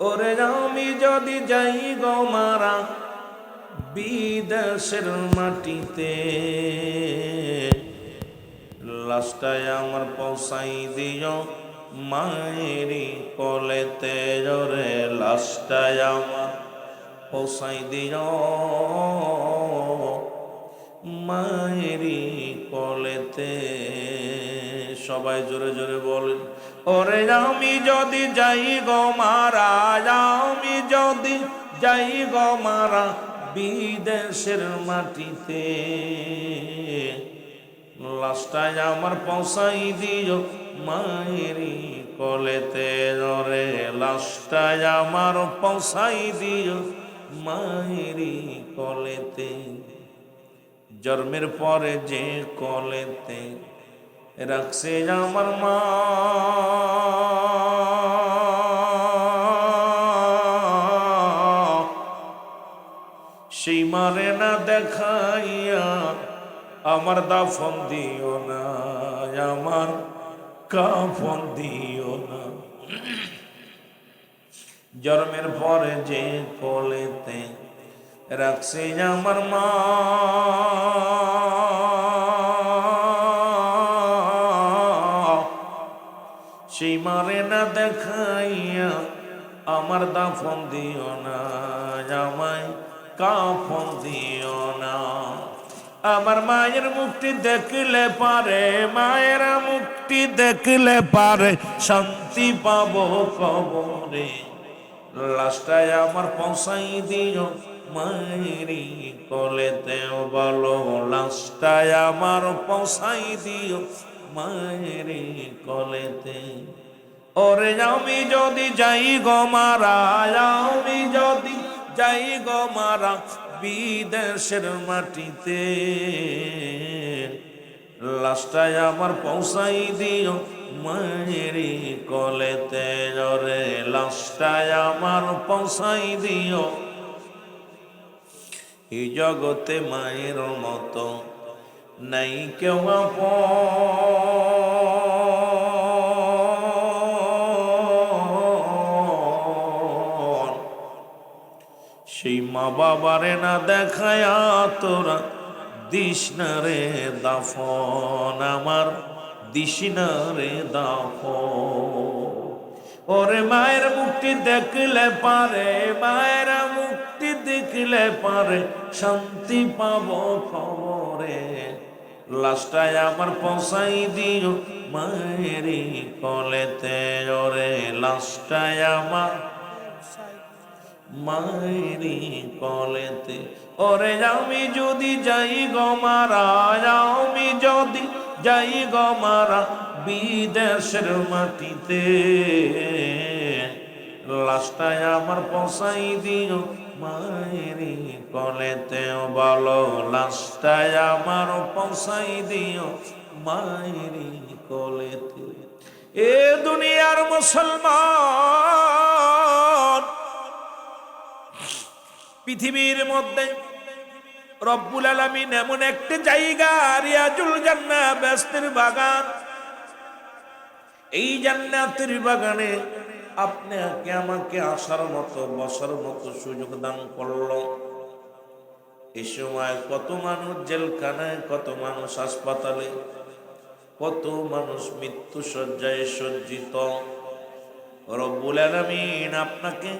ওরে আমি যদি যাই গো মারা বিদেশের মাটিতে, লাশটায় আমার পৌঁছাই দিও মায়েরি কোলেতে। জোরে লাশটায় আমার পৌঁছাই দিও মায়েরি কোলেতে। সবাই জোরে জোরে বলেন, ওরে আমি যদি যাই গো মারা, আমি যদি যাই গো মারা বিদেশের মাটিতে, লাশটায় আমার পৌঁছাই দিও মায়েরি কোলেতে। রে লাশটায় আমার পৌঁছাই দিও মায়েরি কোলেতে। জন্মের পরে যে কোলেতে রাখছে আমার মা, সেই মারে না দেখাইয়া আমার দাফন দিও না, আমার কাফন দিও না। জন্মের পরে যে কোলেতে রাখছে আমার মা, সেই মারে না দেখাইয়া আমার দাফন দিও না, আমায় কাফন দিও না। আমার মায়ের মুখটি দেখলে পারে, মায়ের মুখটি দেখলে পারে শান্তি পাবো কবরে। লাশটায় আমার পৌঁছাই দিও মায়েরি কোলেতে। বলো লাশটায় আমার পৌঁছাই দিও মায়েরি কোলেতে। ওরে আমি যদি যাই গো মারা, আমি যদি যাই গো মারা বিদেশের মাটিতে, লাশটায় আমার পৌঁছাই দিও মায়েরি কোলেতে। রে লাশটায় আমার পৌঁছাই দিও এই জগতে মায়ের মতো নাই কেউ আপন। সেই মা বাবারে না দেখায়া তোরা দিস না রে দাফন, আমার দিস না রে দাফন। ওরে মায়ের মুক্তি দেখলে পারে, মায়ের মুক্তি দেখলে পারে শান্তি পাবো খবরে। লাশটায় আমার পৌঁছাই দিও মায়েরই কলেতে, ওরে লাশটায় আমার মায়েরই কলেতে। ওরে আমি যদি যাই গো মারা, আমি যদি যাই গো মারা বিদেশের মাটিতে, লাশটায় আমার পৌঁছাই দিও মায়েরই কলেতে। বলো লাশটায় আমার পৌঁছাই দিও মায়েরই কলেতে। এ দুনিয়ার মুসলমান, পৃথিবীর মধ্যে রব্বুল আলামিন এমন একটি জায়গা, রিয়াজুল জান্নাহ বেহেশতের বাগান। এই জান্নাতের বাগানে আপনাকে আমাকে আসার মতো বসার মতো সুযোগ দান করলো। এই সময় কত মানুষ জেলখানায়, কত মানুষ হাসপাতালে, কত মানুষ মৃত্যু শয্যায় সজ্জিত। রব্বুল আলামিন আপনাকে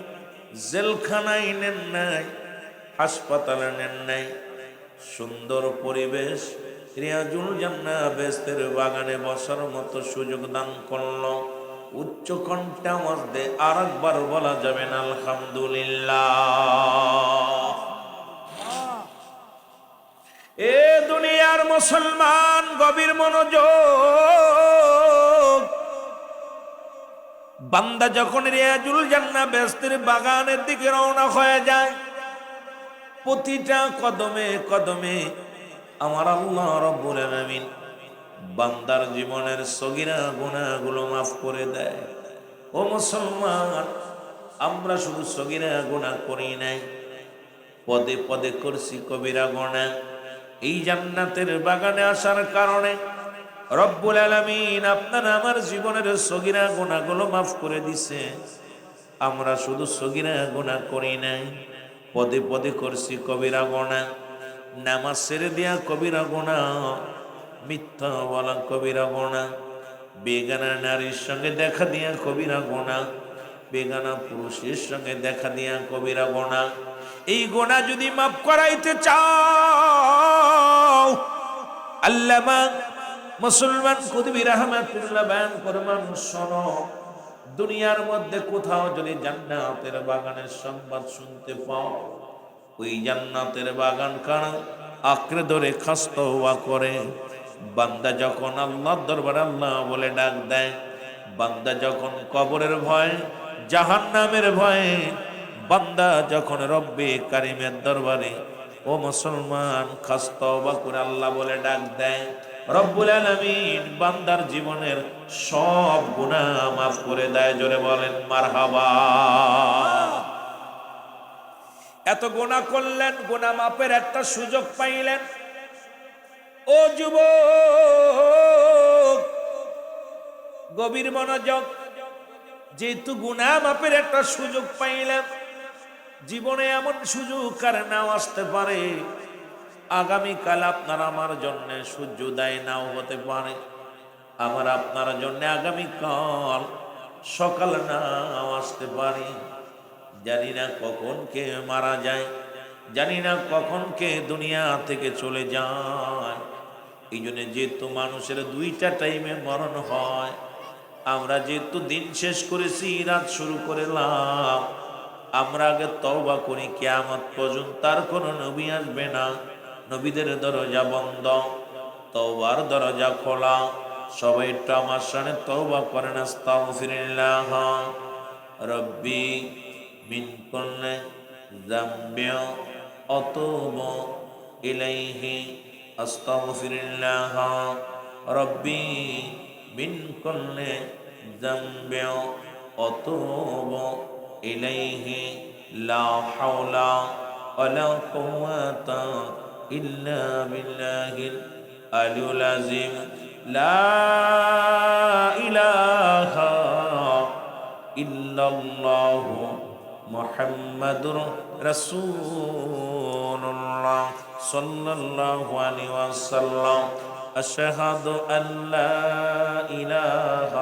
জেলখানায় নেন নাই, হাসপাতালে নেন নাই, সুন্দর পরিবেশ রিয়াজুল জান্নাহ বেহেশতের বাগানে বসার মতো সুযোগ দান করলো। উচ্চ কণ্ঠে মধ্যে আর একবার বলা যাবে না আলহামদুলিল্লাহ। এ দুনিয়ার মুসলমান, গভীর মনোযোগ। বান্দা যখন রিয়াজুল জান্নাহ বেহেশতের বাগানের দিকে রওনা হয়ে যায়, প্রতিটা কদমে কদমে আমার আল্লাহ রাব্বুল আলামিন বান্দার জীবনের সগীরা গুনাহগুলো মাফ করে দেয়। ও মুসলমান, আমরা শুধু সগীরা গুনাহ করি নাই, পদে পদে করছি কবিরা গুনাহ। এই জান্নাতের বাগানে আসার কারণে রব্বুল আলামিন আপনার আমার জীবনের সগীরা গুনাহগুলো মাফ করে দিছে। আমরা শুধু সগীরা গুনাহ করি নাই, পদে পদে করছি কবিরা গুনাহ। নামাজ ছেড়ে দিয়া কবিরা গুনাহ, মিথ্যা বলা কবিরা গুনাহ, বেগানা নারীর সঙ্গে দেখা দিয়া কবিরা গুনাহ, বেগানা পুরুষের সঙ্গে দেখা দিয়া কবিরা গুনাহ। এই গুনাহ যদি মাফ করাইতে চাও, আল্লামা মুসলমান কুতুবী রাহমাতুল্লাহ বয়ান করে, মানুষ শোনো, দুনিয়ার মধ্যে কোথাও যদি জান্নাতের বাগানের সংবাদ শুনতে পাও, ওই জান্নাতের বাগান কানা আঁকড়ে ধরে খাস্তওয়া করে। বান্দা যখন আল্লাহর দরবারে আল্লাহ বলে ডাক দেয়, বান্দা যখন কবরের ভয়, জাহান্নামের ভয়ে, বান্দা যখন রব্বে কারিমের দরবারে ও মুসলমান খাস্তওয়া করে আল্লাহ বলে ডাক দেয়, রব্বুল আলামিন বান্দার জীবনের সব গুনাহ মাফ করে দেয়। জোরে বলেন মারহাবা। এত গুনাহ করলেন, গুনাহ মাফের একটা সুযোগ পাইলেন। ও যুবক, গভীর মনোযোগ। যেহেতু গুনাহ মাফের একটা সুযোগ পাইলেন, জীবনে এমন সুযোগ আর নাও আসতে পারে, আগামীকাল আপনার আমার জন্য সূর্যোদয় নাও হতে পারে, আমার আপনার জন্য আগামীকাল সকাল নাও আসতে পারে। জানি না কখন কে মারা যায়, জানি না কখন কে দুনিয়া থেকে চলে যায়। এই জন্য যেহেতু মানুষের দুইটা টাইমে মরণ হয়, আমরা যেহেতু দিন শেষ করেছি, রাত শুরু করলাম, আমরা আগে তওবা করি। কিয়ামত পর্যন্ত আর কোনো নবী আসবে না, নবীদের দরজা বন্ধ, তওবার দরজা খোলা। সবাই একটু আমার সামনে তওবা করেন। আস্তাগফিরুল্লাহ রব্বি মিন কুল্লি যামবিন আতুবু ইলাইহি, আস্তাগফিরুল্লাহ রব্বি মিন কুল্লি যামবিন আতুবু ইলাইহি, লা হাওলা ولا قوة إلا بالله العلي العظيم لا إله إلا الله محمد رسول الله صلى الله عليه وسلم أشهد أن لا إله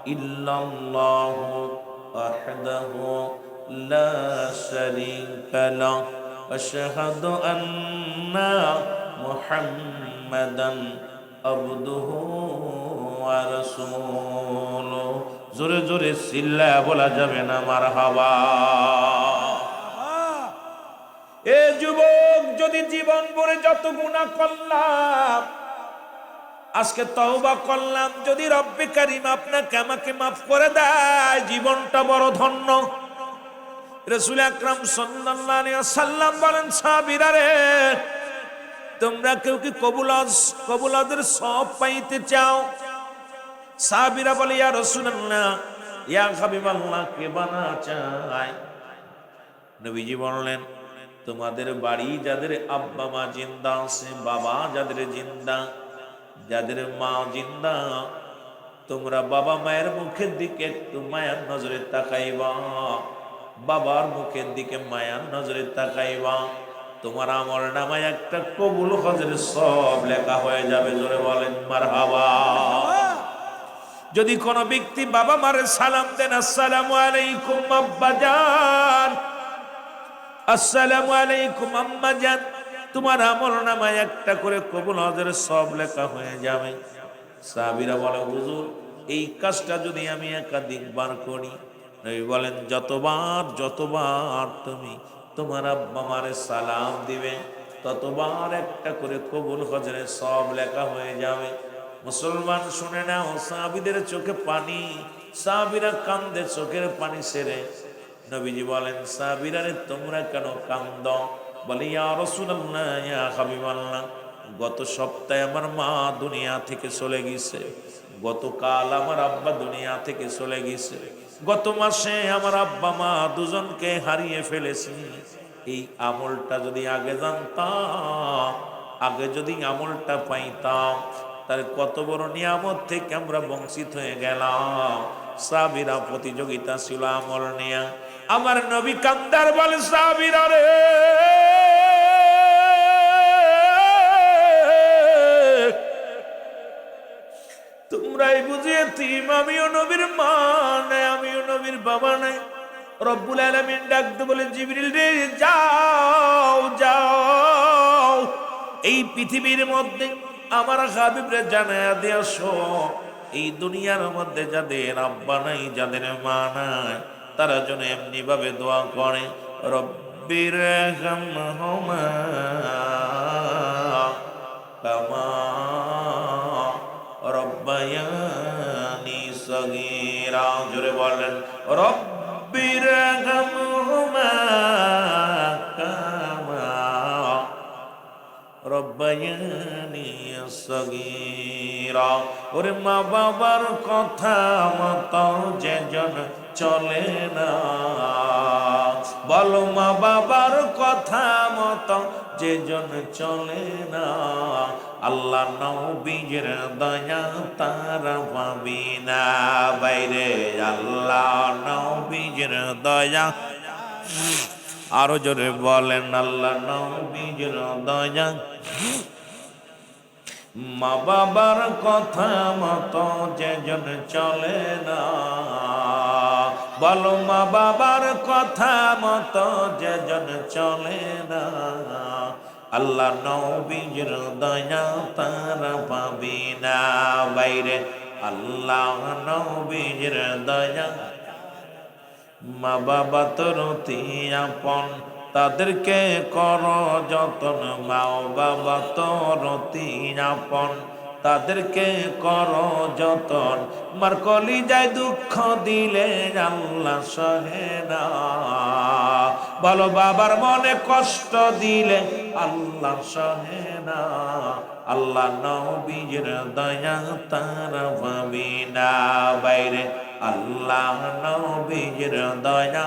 إلا الله وحده لا شريك له أشهد أن محمدا عبده ورسوله জোরে জোরে চিল্লা বলা যাবে না মারহাবা। এ যুবক, যদি জীবন ভরে যত গুনাহ করলাম, আজকে তওবা করলাম, যদি রব্বে কারীম আপনাকে আমাকে মাফ করে দেয়, জীবনটা বড় ধন্য। রাসূল আকরাম সাল্লাল্লাহু আলাইহি ওয়াসাল্লাম বলেন, সাহাবীরা রে, তোমরা কেউ কি কবুলাদের সব পাইতে চাও? সাহাবীরা বলে, ইয়া রাসূলুল্লাহ, ইয়া হাবিবাল্লাহ, কে বানা চায়? নবীজি বললেন, তোমাদের বাড়ি যাদের আব্বা মা জিন্দা আছে, বাবা যাদের জিন্দা, যাদের মা জিন্দা, তোমরা বাবা মায়ের মুখের দিকে একটু মায়ার নজরে তাকাইবা, বাবার মুখের দিকে মায়ার নজরে তাকাইবা, তোমার আমল নামায় একটা কবুল হজের সব লেখা হয়ে যাবে। জোরে বলেন মারহাবা। যদি কোনো ব্যক্তি বাবা মারে সালাম দেন, আসসালামু আলাইকুম আব্বাজান, আসসালামু আলাইকুম আম্মাজান, তোমার আমল নামায় একটা করে কবুল হজের সব লেখা হয়ে যাবে। সাহাবীরা বলে, হুজুর, এই কাজটা যদি আমি একাধিকবার করি? নবী বলেন, যতবার তুমি তোমার আব্বা মারে সালাম দিবে, ততবার একটা করে কবুল হজের সব লেখা হয়ে যাবে। মুসলমান শুনে নাও, সাহাবীদের চোখে পানি, সাহাবীরা কান্দে চোখের পানি ছেড়ে। নবীজি বলেন, সাহাবীরা রে, তোমরা কেন কান্দ? বলে, ইয়া রাসূলুল্লাহ, ইয়া হাবিবাল্লাহ, গত সপ্তাহে আমার মা দুনিয়া থেকে চলে গেছে, গতকাল আমার আব্বা দুনিয়া থেকে চলে গেছে, গত মাসে আমার আব্বা মা দুজনকে হারিয়ে ফেলেছি। এই আমলটা যদি আগে জানতাম, আগে যদি আমলটা পাইতাম, তার কত বড় নিয়ামত থেকে আমরা বঞ্চিত হয়ে গেলাম। সাহাবীরা প্রতিযোগিতা ছিল আমল নিয়ে। আমার নবী কান্দার বলে, সাহাবীরা রে, তোমরাই বুঝিয়ে তিম, আমিও নবীর মা নাই, আমিও নবীর বাবা নাই। রব্বুল আলামিন ডাকতে বলে, জিবরিল রে, যাও যাও, এই পৃথিবীর মধ্যে আমার হাবিবরে জানায়া দিয়ে আসো, এই দুনিয়ার মধ্যে যাদের আব্বা নাই, যাদের মা নাই, তারা যেন এমনি ভাবে দোয়া করে, রব্বির হামহুমা কামা রব্বায়ানি সগীরা। জোরে বলেন, রব্বির হামহুমা কামা রব্বায়ানি সগীরা। ওরে মা বাবার কথা মতো যেজন চলে না, বলো মা বাবার কথা মতো যেজন চলে না, আল্লাহ নবীর দয়া তারা পাবি না। বাইরে আল্লাহ নবীর দয়া, আরো জোরে বলেন, আল্লাহ নবীর দয়া। মা বাবার কথা মতো যেজন চলে না, বলো মা বাবার কথা মতো যেজন চলে না, আল্লাহ নবীর দয়া তারা পাবি না। বাইরে আল্লাহ নবীর দয়া। মা বাবা তোর অতি আপন, তাদেরকে কর যতন, মা বাবা তোর অতি আপন, তাদেরকে কর যতন। মার কলিজায় দুঃখ দিলে আল্লাহ সহে না, বলো বাবার মনে কষ্ট দিলে আল্লাহ সহে না, আল্লাহ নবীর দয়া তারা পাবি না। বাইরে আল্লাহ নবীর দয়া।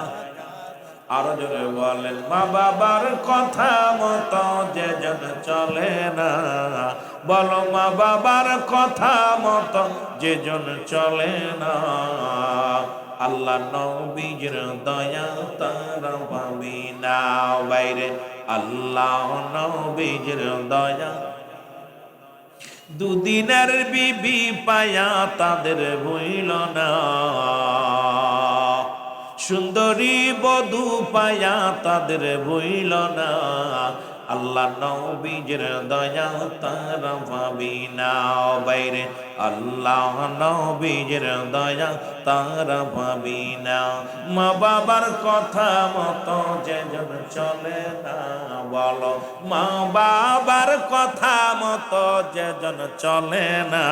আরো জোরে বলেন, মা বাবার কথা মতো যে জন চলে না, বলো মা বাবার কথা মতো যে জন চলে না, আল্লাহ নবীর দয়া তারা পাবি না। বাইরে আল্লাহ নবীর দয়া, দুদিনের বিবি পায়া তাদের ভুইল না, সুন্দরী বধূ পায়া তাদের ভুইল না, আল্লাহ নবীর দয়া তারা পাবি না। বাইরে আল্লাহ নবীর দয়া তারা পাবি না। মা বাবার কথা মতো যেজন চলে না, বলো মা বাবার কথা মতো যেজন চলে না,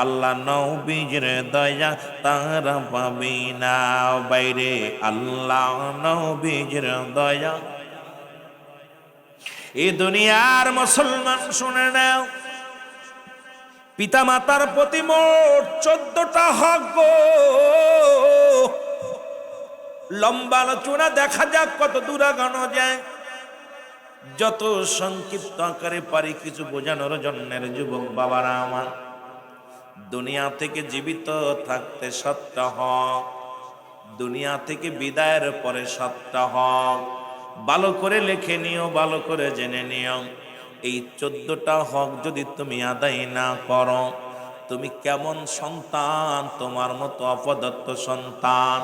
আল্লাহ নবীর দয়া তারা পাবি না। বাইরে আল্লাহ নবীর দয়া। এই দুনিয়ার মুসলমান শুনে নাও, পিতা মাতার প্রতি মোট 14টা হক গো। লম্বা আলোচনা দেখা যাক কত দূর আগানো যায়। যত সংক্ষিপ্ত আকারে পারি কিছু বোঝানোর জন্যের যুবক বাবারা আমার, দুনিয়া থেকে জীবিত থাকতে 7টা হক, দুনিয়া থেকে বিদায়ের পরে 7টা হক। ভালো করে লিখে নিও, ভালো করে জেনে নিও। এই 14টা হক যদি তুমি আদায় না করো, তুমি কেমন সন্তান, তোমার মতো অপদত্ত সন্তান।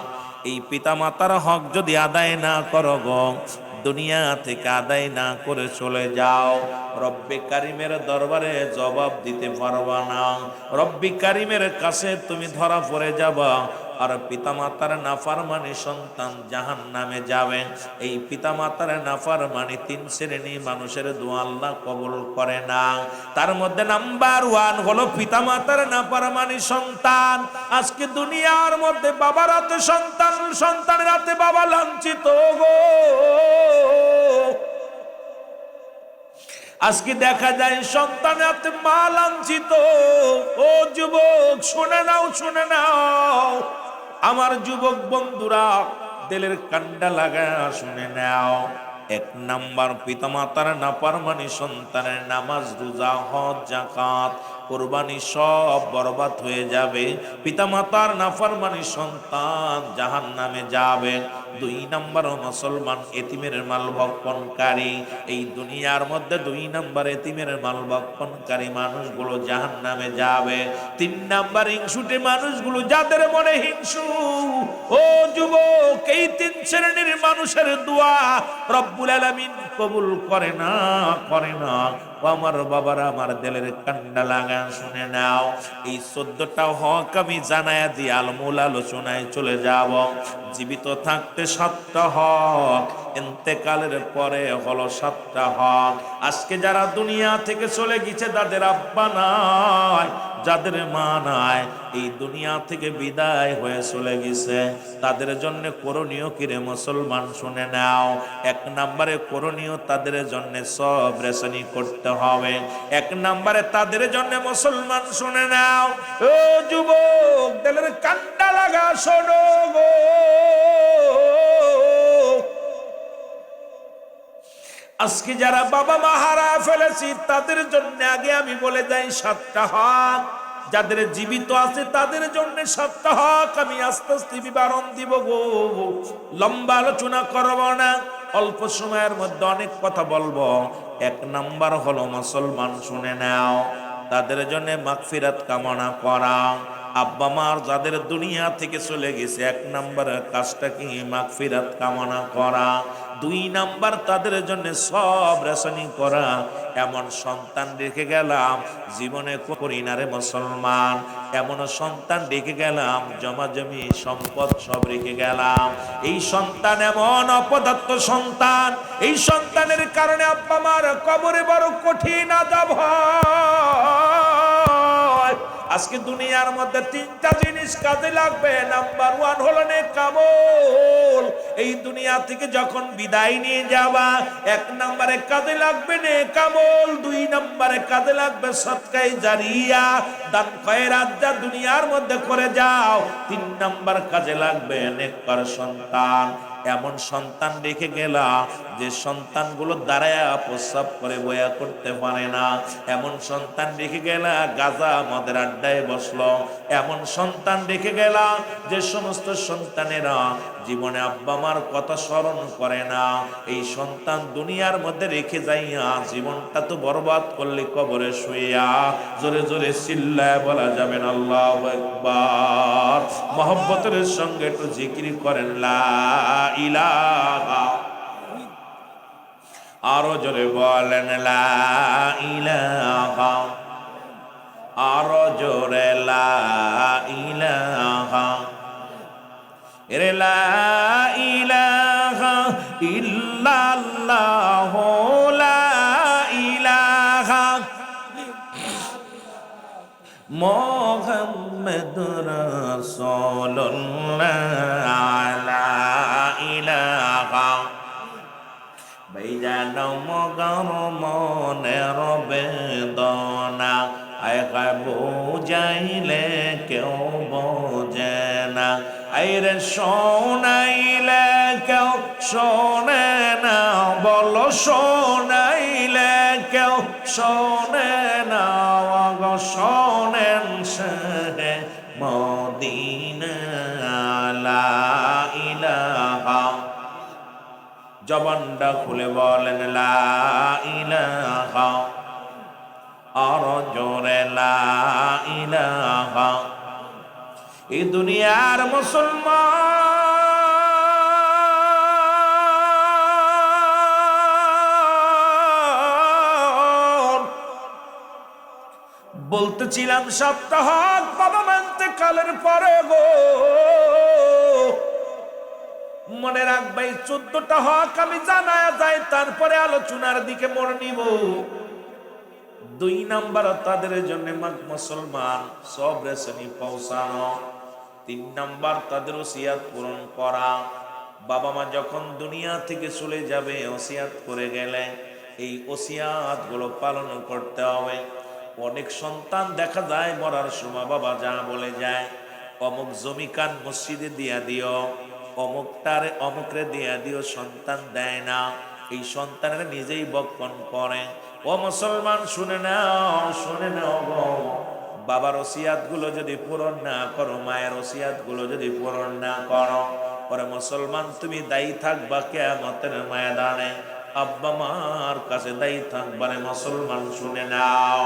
এই পিতা মাতার হক যদি আদায় না করো গো, দুনিয়া থেকে আদায় না করে চলে যাও, রব্বে কারিমের দরবারে জবাব দিতে পারবা না। রব্বে কারিমের কাছে তুমি ধরা পড়ে যাবা। আর পিতামাতার নাফরমানি সন্তান জাহান্নামে যাবেন। এই পিতামাতার নাফরমানি 3 শ্রেণী মানুষের দোয়া আল্লাহ কবুল করে না। তার মধ্যে নাম্বার 1 হলো পিতামাতার নাফরমানি সন্তান। আজকে দুনিয়ার মধ্যে বাবার হাতে সন্তান, সন্তানের হাতে বাবা লাঞ্ছিত গো। আজকে দেখা যায় সন্তানের হাতে মা লাঞ্ছিত। ও যুবক শুনে নাও, শুনে নাও আমার যুবক বন্ধুরা, দিলের কান্ডা লাগা শুনে নাও। 1 নাম্বার পিতামাতার নাফরমানি সন্তানের নামাজ, রোজা, হজ, যাকাত, কুরবানি সব বরবাদ হয়ে যাবে। পিতামাতার নাফরমানি সন্তান জাহান্নামে যাবে। 2 নাম্বার মুসলমান এতিমের মাল ভক্ষণকারী। এই দুনিয়ার মধ্যে 2 নাম্বার এতিমের মাল ভক্ষণকারী মানুষগুলো জাহান্নামে যাবে। 3 নাম্বার হিংসুটে মানুষগুলো, যাদের মনে হিংসু। ও যুবক, এই 3 শ্রেণীর মানুষের দোয়া রব্বুল আলামিন কবুল করে না, করে না। আমার বাবারা, আমার দিলের কান্ডা লাগা শুনে নাও। এই 14টা হক আমি জানায়া দিয়ে আলমূল আলোচনায় চলে যাব। জীবিত থাকতে 7টা হক, ইন্তেকালের পরে হলো 7টা হক। আজকে যারা দুনিয়া থেকে চলে গেছে, যাদের আব্বা নাই, যাদের মা নাই, এই দুনিয়া থেকে বিদায় হয়ে চলে গেছে, তাদের জন্য করণীয় কিরে মুসলমান শুনে নাও। 1 নম্বরে করণীয়, তাদের জন্য সব রেশনি করতে হবে। 1 নম্বরে তাদের জন্য মুসলমান শুনে নাও। ও যুবক, দিলের কান্ডা লাগা শোনো গো। আজকে যারা বাবা মা হারা ফেলেছি, তাদের জন্য আগে আমি বলে যাই 7টা হক। যাদের জীবিত আছে তাদের জন্য 7টা হক আমি আস্তে আস্তে বিবরণ দিব গো। লম্বা আলোচনা করব না, অল্প সময়ের মধ্যে অনেক কথা বলবো। 1 নাম্বার হলো মুসলমান শুনে নাও, তাদের জন্য মাগফিরাত কামনা করা। আব্বা মার যাদের দুনিয়া থেকে চলে গেছে, 1 নম্বরের কাজটা কি মাগফিরাত কামনা করা। 2 নাম্বার তাদের জন্য সব রেশনিং করা। এমন সন্তান রেখে গেলাম জীবনে করি না রে মুসলমান, এমন সন্তান রেখে গেলাম জমা জমি সম্পদ সব রেখে গেলাম। এই সন্তান এমন অপদার্থ সন্তান, এই সন্তানের কারণে আব্বা মার কবরে বড় কঠিন আযাব হয়। আজকে দুনিয়ার মধ্যে 3টা জিনিস কাজে লাগবে। নাম্বার 1 হলো নেক আমল। এই দুনিয়া থেকে যখন বিদায় নিয়ে যাবা, 1 নম্বরে কাজে লাগবে নেক আমল, 2 নম্বরে কাজে লাগবে সদকায়ে জারিয়া, দান খয়রাত যা দুনিয়ার মধ্যে করে যাও। 3 নম্বর কাজে লাগবে নেককার সন্তান। এমন সন্তান রেখে গেলা যে সন্তানগুলো দাঁড়ায়া প্রস্রাব করে বয়া করতে পারে না, এমন সন্তান রেখে গেলা গাঁজা মদের আড্ডায় বসলো, এমন সন্তান রেখে গেলা যে সমস্ত সন্তানেরা জীবনে আব্বা মার কথা স্মরণ করে না। এই সন্তান দুনিয়ার মধ্যে রেখে যাইয়া জীবনটা তো বরবাদ করলে কবরে শুইয়া। জোরে জোরে চিল্লায় বলা যাবে না আল্লাহু আকবার। মহব্বতের সঙ্গে একটু জিকির করেন লা ইলাহা, আরো জোরে বলেন লা ইলাহা, আরো জোরে লা ইলাহা, এরে লা ইলাহা ইল্লাল্লাহ, লা ইলাহা মুহাম্মাদুর রাসূলুল্লাহ, লা ইলাহা বেজান মগর মনের বেদনা, আয়গা বুঝাইলে কেউ বোঝে না, আইরে শোনাইলে কেউ শোনে না, বলো শোনাইলে কেউ শোনে না, গো শোনেন সে মদিনা, লা ইলাহা, জবানটা খুলে বলেন লা ইলাহা, আর জোরে লা ইলাহা। এই দুনিয়ার মুসলমান বলতেছিলাম সপ্তাহ বাবা মানতে কালের পরে গো, মনে রাখবে 14টা হক আমি জানায়া যাই, তারপরে আলোচনার দিকে মনে নিব। 2 নাম্বার তাদের জন্য মুসলমান সব রেশনি পৌঁছানো, 3 নাম্বার তাদের ওসিয়াত পূরণ করা। বাবা মা যখন দুনিয়া থেকে চলে যাবে ওসিয়াত করে গেলে এই ওসিয়াত গুলো পালন করতে হবে। অনেক সন্তান দেখা যায় মরার সময় বাবা যা বলে যায়, অমুক জমি কান মসজিদে দিয়া দিও, অমুকটারে অমুকরে দিয়া দিও, সন্তান দেয় না। এই সন্তানের নিজেই বক্ষণ করে। ও মুসলমান শুনে নাও, শুনে নাও গো, বাবার ওসিয়াত গুলো যদি পূরণ না করো, মায়ের ওসিয়াত গুলো যদি পূরণ না করো, পরে মুসলমান তুমি দায়ী থাকবা কিয়ামতের ময়দানে, আব্বা মার কাছে দায়ী থাকবারে মুসলমান শুনে নাও।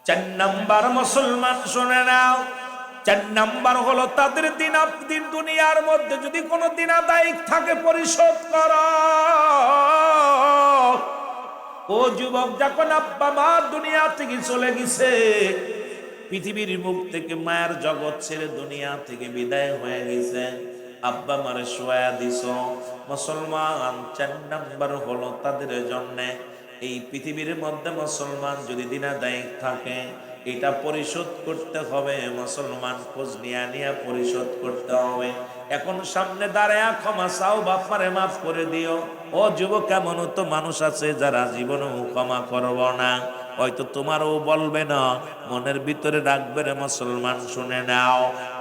4 নাম্বার মুসলমান শুনে নাও, 4 নাম্বার হলো তাদের দিন দুনিয়ার মধ্যে যদি কোনো দিন আদায় থাকে পরিশোধ করা। ও যুবক, যখন আব্বা মা দুনিয়া থেকে চলে গেছে, পৃথিবীর মুখ থেকে মায়ের জগৎ ছেড়ে দুনিয়া থেকে বিদায় হয়ে গেছে, আব্বা মারে শোয়া দিছ মুসলমান। 4 নাম্বার হলো তাদের জন্য এই পৃথিবীর মধ্যে মুসলমান যদি দিন আদায় থাকে এটা পরিশোধ করতে হবে। মুসলমান খোঁজ নিয়া পরিশোধ করতে হবে। এখন সামনে দাঁড়ায় ক্ষমা চাও, বাপারে মাফ করে দিও। ও যুবক, এমন তো মানুষ আছে যারা জীবনেও ক্ষমা করব না, হয়তো তোমারও বলবে না, মনের ভিতরে রাখবে রে মুসলমান শুনে নাও,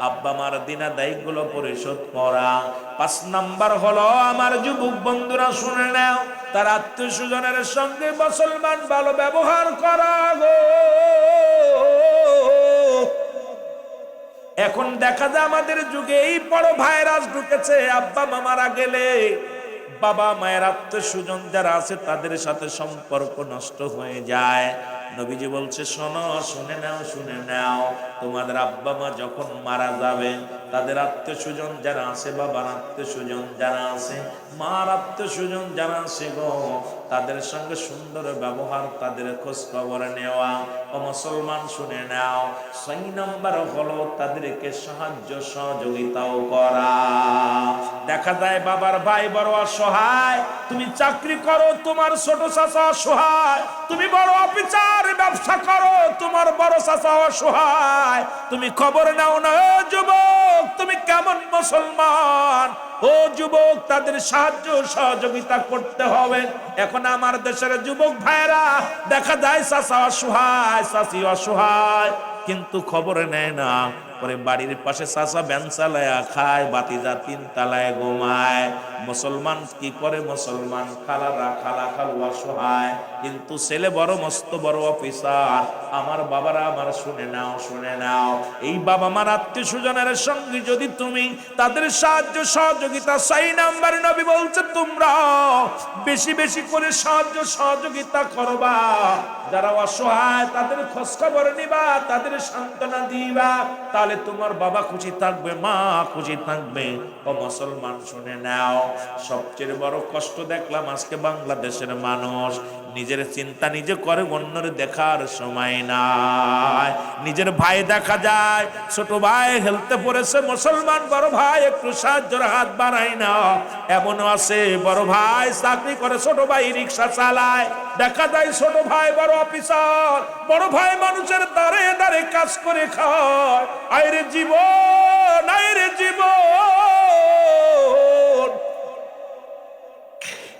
আব্বা মার দিনা দায়গুলো পরিশোধ করা। 5 নাম্বার হলো আমার যুবক বন্ধুরা শুনে নাও, তার আত্মীয় স্বজনের সঙ্গে মুসলমান ভালো ব্যবহার করা গো। এখন দেখা যায় আমাদের যুগে এই বড় ভাইরাস ঢুকেছে, আব্বা মা মারা গেলে বাবা মায়ের আত্মীয় স্বজন যারা আছে তাদের সাথে সম্পর্ক নষ্ট হয়ে যায়। নবীজি বলছে শোনো, শুনে নাও, শুনে নাও, তোমাদের আব্বা মা যখন মারা যাবে তাদের আত্মীয় স্বজন যারা আছে, বাবার আত্মীয় স্বজন যারা আছে, মার আত্মীয় স্বজন যারা আছে গো, তাদের সঙ্গে সুন্দর ব্যবহার, তাদের খোঁজ খবর নেওয়া। ও মুসলমান শুনে নাও, 6 নাম্বার হলো তাদেরকে সাহায্য সহযোগিতাও করা। দেখা যায় বাবার ভাই বড় অসহায়, তুমি চাকরি করো, তোমার ছোট চাচা অসহায়, তুমি বড় অফিসার ব্যবসা করো, তোমার বড় চাচা অসহায়, তুমি খবর নাও না। ও যুবক, তুমি কেমন মুসলমান? ও যুবক, তাদের সাহায্য সহযোগিতা করতে হবে। এখন আমার দেশের যুবক ভাইরা দেখা যায় চাচা অসহায়, চাচি অসহায়, কিন্তু খবর নেয় না। পরে বাড়ির পাশে চাচা ভ্যান চালায়া খায়, বাতিজা 3 তলায় ঘুমায়। মুসলমান কি করে? মুসলমান খালারা খালা খালু অসহায়, কিন্তু ছেলে বড় মস্ত বড় অফিসার। আমার বাবারা আমার শুনে নাও, শুনে নাও, এই বাবা মার আত্মীয় স্বজনের সঙ্গে যদি তুমি তাদের সাহায্য সহযোগিতা চাই, নাম্বার নবী বলছে তোমরা বেশি বেশি করে সাহায্য সহযোগিতা করবা। যারা অসহায় তাদের খোঁজ খবর নিবা, তাদের সান্ত্বনা দিবা, তাহলে তোমার বাবা খুশি থাকবে, মা খুশি থাকবে। ও মুসলমান শুনে নাও, সবচেয়ে বড় কষ্ট দেখলাম আজকে বাংলাদেশের মানুষ নিজের চিন্তা নিজে করে, অন্যের দেখার সময় নাই। নিজের ভাই দেখা যায়, ছোট ভাই হেলতে পড়েছে, মুসলমান বড় ভাই একটু সাহায্যের হাত বাড়ায় না। এমনও আছে বড় ভাই চাকরি করে, ছোট ভাই রিক্সা চালায়, দেখা যায় ছোট ভাই বড় অফিসার, বড় ভাই মানুষের দ্বারে দ্বারে কাজ করে খায়। আইরে জীবন, আইরে জীবন,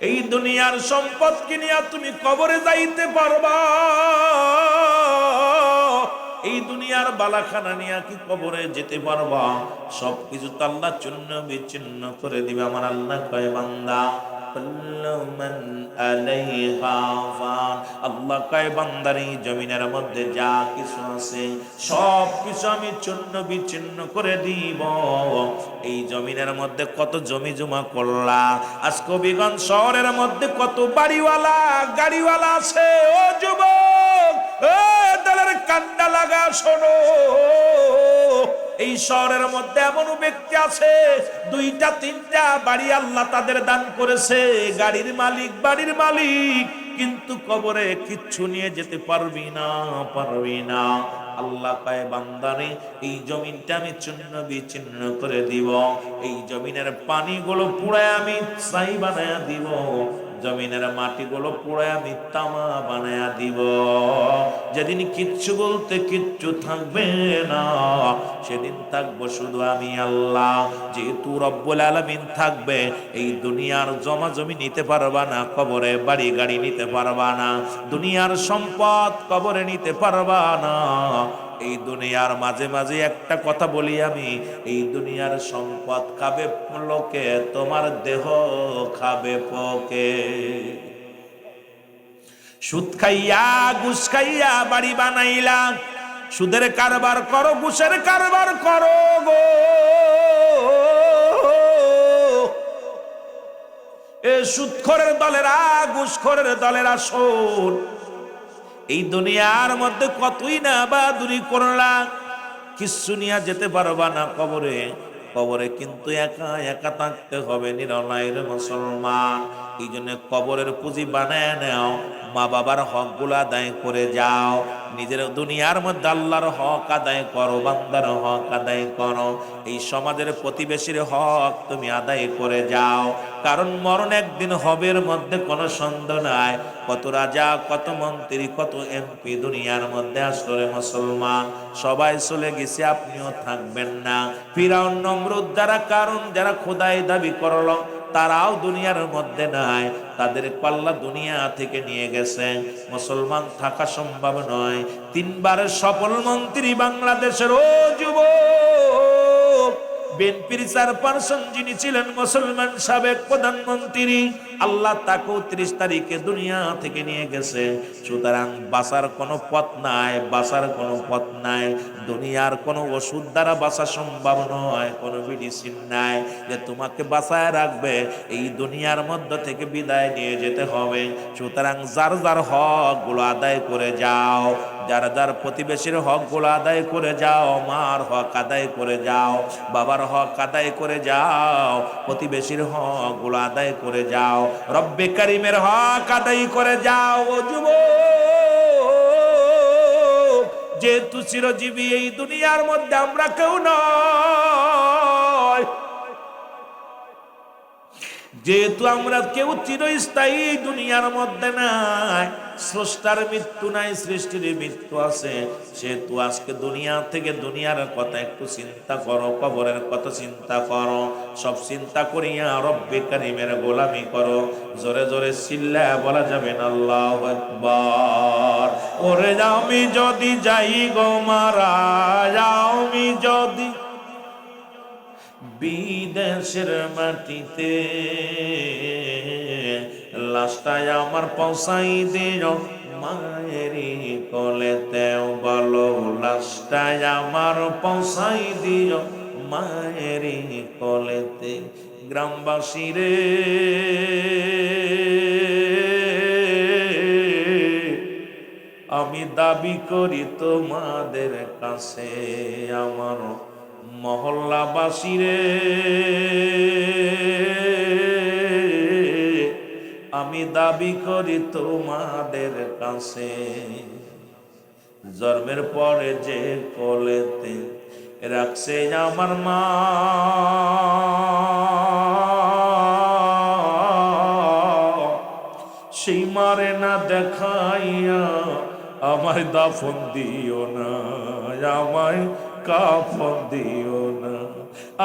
এই দুনিয়ার সম্পদ কিনিয়া তুমি কবরে যাইতে পারবা? এই দুনিয়ার বালাখানা নিয়ে কি কবরে যেতে পারবা? সবকিছু তো আল্লাহ চূর্ণ বিচ্ছিন্ন করে দিবে। আমার আল্লাহ কয় বান্দা আল্লাহ কয় বান্দার এই জমিনের মধ্যে যা কিছু আছে সব কিছু আমি চূর্ণ বিচ্ছিন্ন করে দিব। এই জমিনের মধ্যে কত জমি জমা করলা, আজ কবিগঞ্জ শহরের মধ্যে কত বাড়িওয়ালা গাড়িওয়ালা আছে। ও যুবক, দলের কান্ডা লাগা শোনো, এই শহরের মধ্যে এমন ব্যক্তি আছে 2টা 3টা বাড়ি আল্লাহ তাদের দান করেছে, গাড়ির মালিক বাড়ির মালিক, কিন্তু কবরে কিচ্ছু নিয়ে যেতে পারবি না, পারবি না। আল্লাহ কয় বান্দারে এই জমিনটা আমি চূর্ণ বিচ্ছিন্ন করে দিব, এই জমিনের পানিগুলো পুড়ায় আমি ছাই বানায়া দিব, জমিনের মাটিগুলো পুড়ায় আমি তামা বানায়া দিব। যেদিন কিচ্ছু বলতে কিচ্ছু থাকবে না, সেদিন থাকবো শুধু আমি আল্লাহ। যেহেতু রব্বুল আলামিন থাকবে, এই দুনিয়ার জমা জমি নিতে পারবা না, কবরে বাড়ি গাড়ি নিতে পারবা না, দুনিয়ার সম্পদ কবরে নিতে পারবা না। এই দুনিয়ার মাঝে মাঝে একটা কথা বলি আমি, এই দুনিয়ার সম্পদ খাবে লোকে, তোমার দেহ খাবে পোকে। সুদ খাইয়া ঘুষ খাইয়া বাড়ি বানাইলা, সুদের কারবার করো, ঘুষের কারবার করো গো। এ সুদখোরের দলেরা, ঘুষখোরের দলেরা, শোন, এই দুনিয়ার মধ্যে কতই না বাহাদুরি করলা, কিচ্ছু নিয়ে যেতে পারবা না কবরে। কবরে কিন্তু একা একা থাকতে হবে নিরলাইর মুসলমান। এই জন্য কবরের পুঁজি বানায় নাও, মা বাবার হক গুলা আদায় করে যাও, নিজের দুনিয়ার মধ্যে আল্লাহর হক আদায় করো, বান্দার হক আদায় করো, এই সমাজের প্রতিবেশীর হক তুমি আদায় করে যাও। কারণ মরণ একদিন হবে, এর মধ্যে কোনো সন্দেহ নাই। কত রাজা, কত মন্ত্রী, কত এমপি দুনিয়ার মধ্যে আসলে মুসলমান, সবাই চলে গেছে, আপনিও থাকবেন না। ফিরাউন, নমরুদ, যারা কারণ যারা খোদাই দাবি করলো, তারাও দুনিয়ার মধ্যে নাই, তাদের পাল্লা দুনিয়া থেকে নিয়ে গেছে। মুসলমান থাকা সম্ভব নয়। 3বারের সফল মন্ত্রী বাংলাদেশের, ও যুবক, বিএনপির চেয়ারপারসন যিনি ছিলেন মুসলমান, সাবেক প্রধানমন্ত্রী, আল্লাহ তাকে 30 তারিখে দুনিয়া থেকে নিয়ে গেছে। সুতরাং বাঁচার কোনো পথ নাই, বাঁচার কোনো পথ নাই। দুনিয়ার কোনো ওষুধ দ্বারা বাঁচা সম্ভব নয়, কোনো মেডিসিন নাই যে তোমাকে বাঁচায় রাখবে। এই দুনিয়ার মধ্য থেকে বিদায় নিয়ে যেতে হবে। সুতরাং যার যার হক গুলো আদায় করে যাও, যার যার প্রতিবেশীর হক গুলো আদায় করে যাও, মার হক আদায় করে যাও, বাবার হক আদায় করে যাও, প্রতিবেশীর হক গুলো আদায় করে যাও, রব্বে কারিমের হক আদায় করে যাও। ও যুবক, যেহেতু চিরজীবী এই দুনিয়ার মধ্যে আমরা কেউ নয়, যেহেতু আমরা কেউ চিরস্থায়ী দুনিয়ার মধ্যে নাই, স্রষ্টার মৃত্যু নাই, সৃষ্টির মৃত্যু আছে, সেহেতু আজকে দুনিয়া থেকে দুনিয়ার কথা একটু চিন্তা করো, কবরের কথা চিন্তা করো, সব চিন্তা করিয়া রব্বে কারিমের গোলামি করো। জোরে জোরে চিল্লায়া বলা যাবে না আল্লাহু আকবার। ওরে আমি যদি যাই গো মারা, আমি যদি বিদেশের মাটিতে, লাশটায় আমার পৌঁছাই দিও মায়েরই কোলেতে, বলো লাশটায় আমার পৌঁছাই দিও মায়েরই কোলেতে। গ্রামবাসী রে, আমি দাবি করি তোমাদের কাছে, আমার মহল্লাবাসী রে, আমি দাবি করি তোমাদের কাছে, জন্মের পরে যে কোলেতে রাখছে আমার মা, সেই মারে না দেখাইয়া আমায় দাফন দিও না, আমায় কাফন দিও না।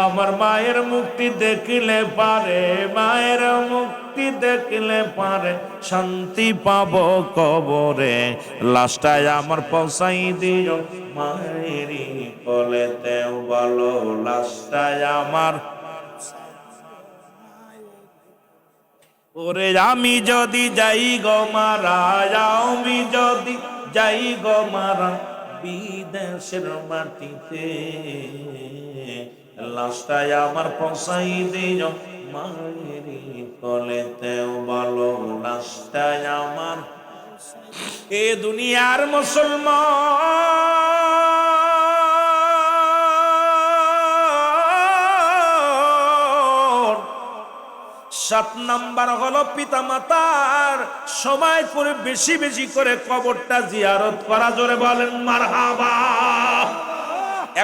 আমার মায়ের মুক্তি দেখলে পারে, মায়ের মুক্তি দেখলে পারে শান্তি পাবো কবরে, লাশটায় আমার পৌঁছাই দিও মায়েরই কোলেতে, বলো লাশটায় আমার। ওরে আমি যদি যাই গো মারা, আমি যদি যাই গো মারা বিদেশের মাটিতে, লাশটায় আমার পৌঁছাই দিও মায়েরই কোলেতে, বলো লাশটায় আমার। এ দুনিয়ার মুসলমান, 7 নাম্বার হলো পিতা মাতার সময় করে বেশি বেশি করে কবরটা জিয়ারত করা। জোরে বলেন মারহাবা।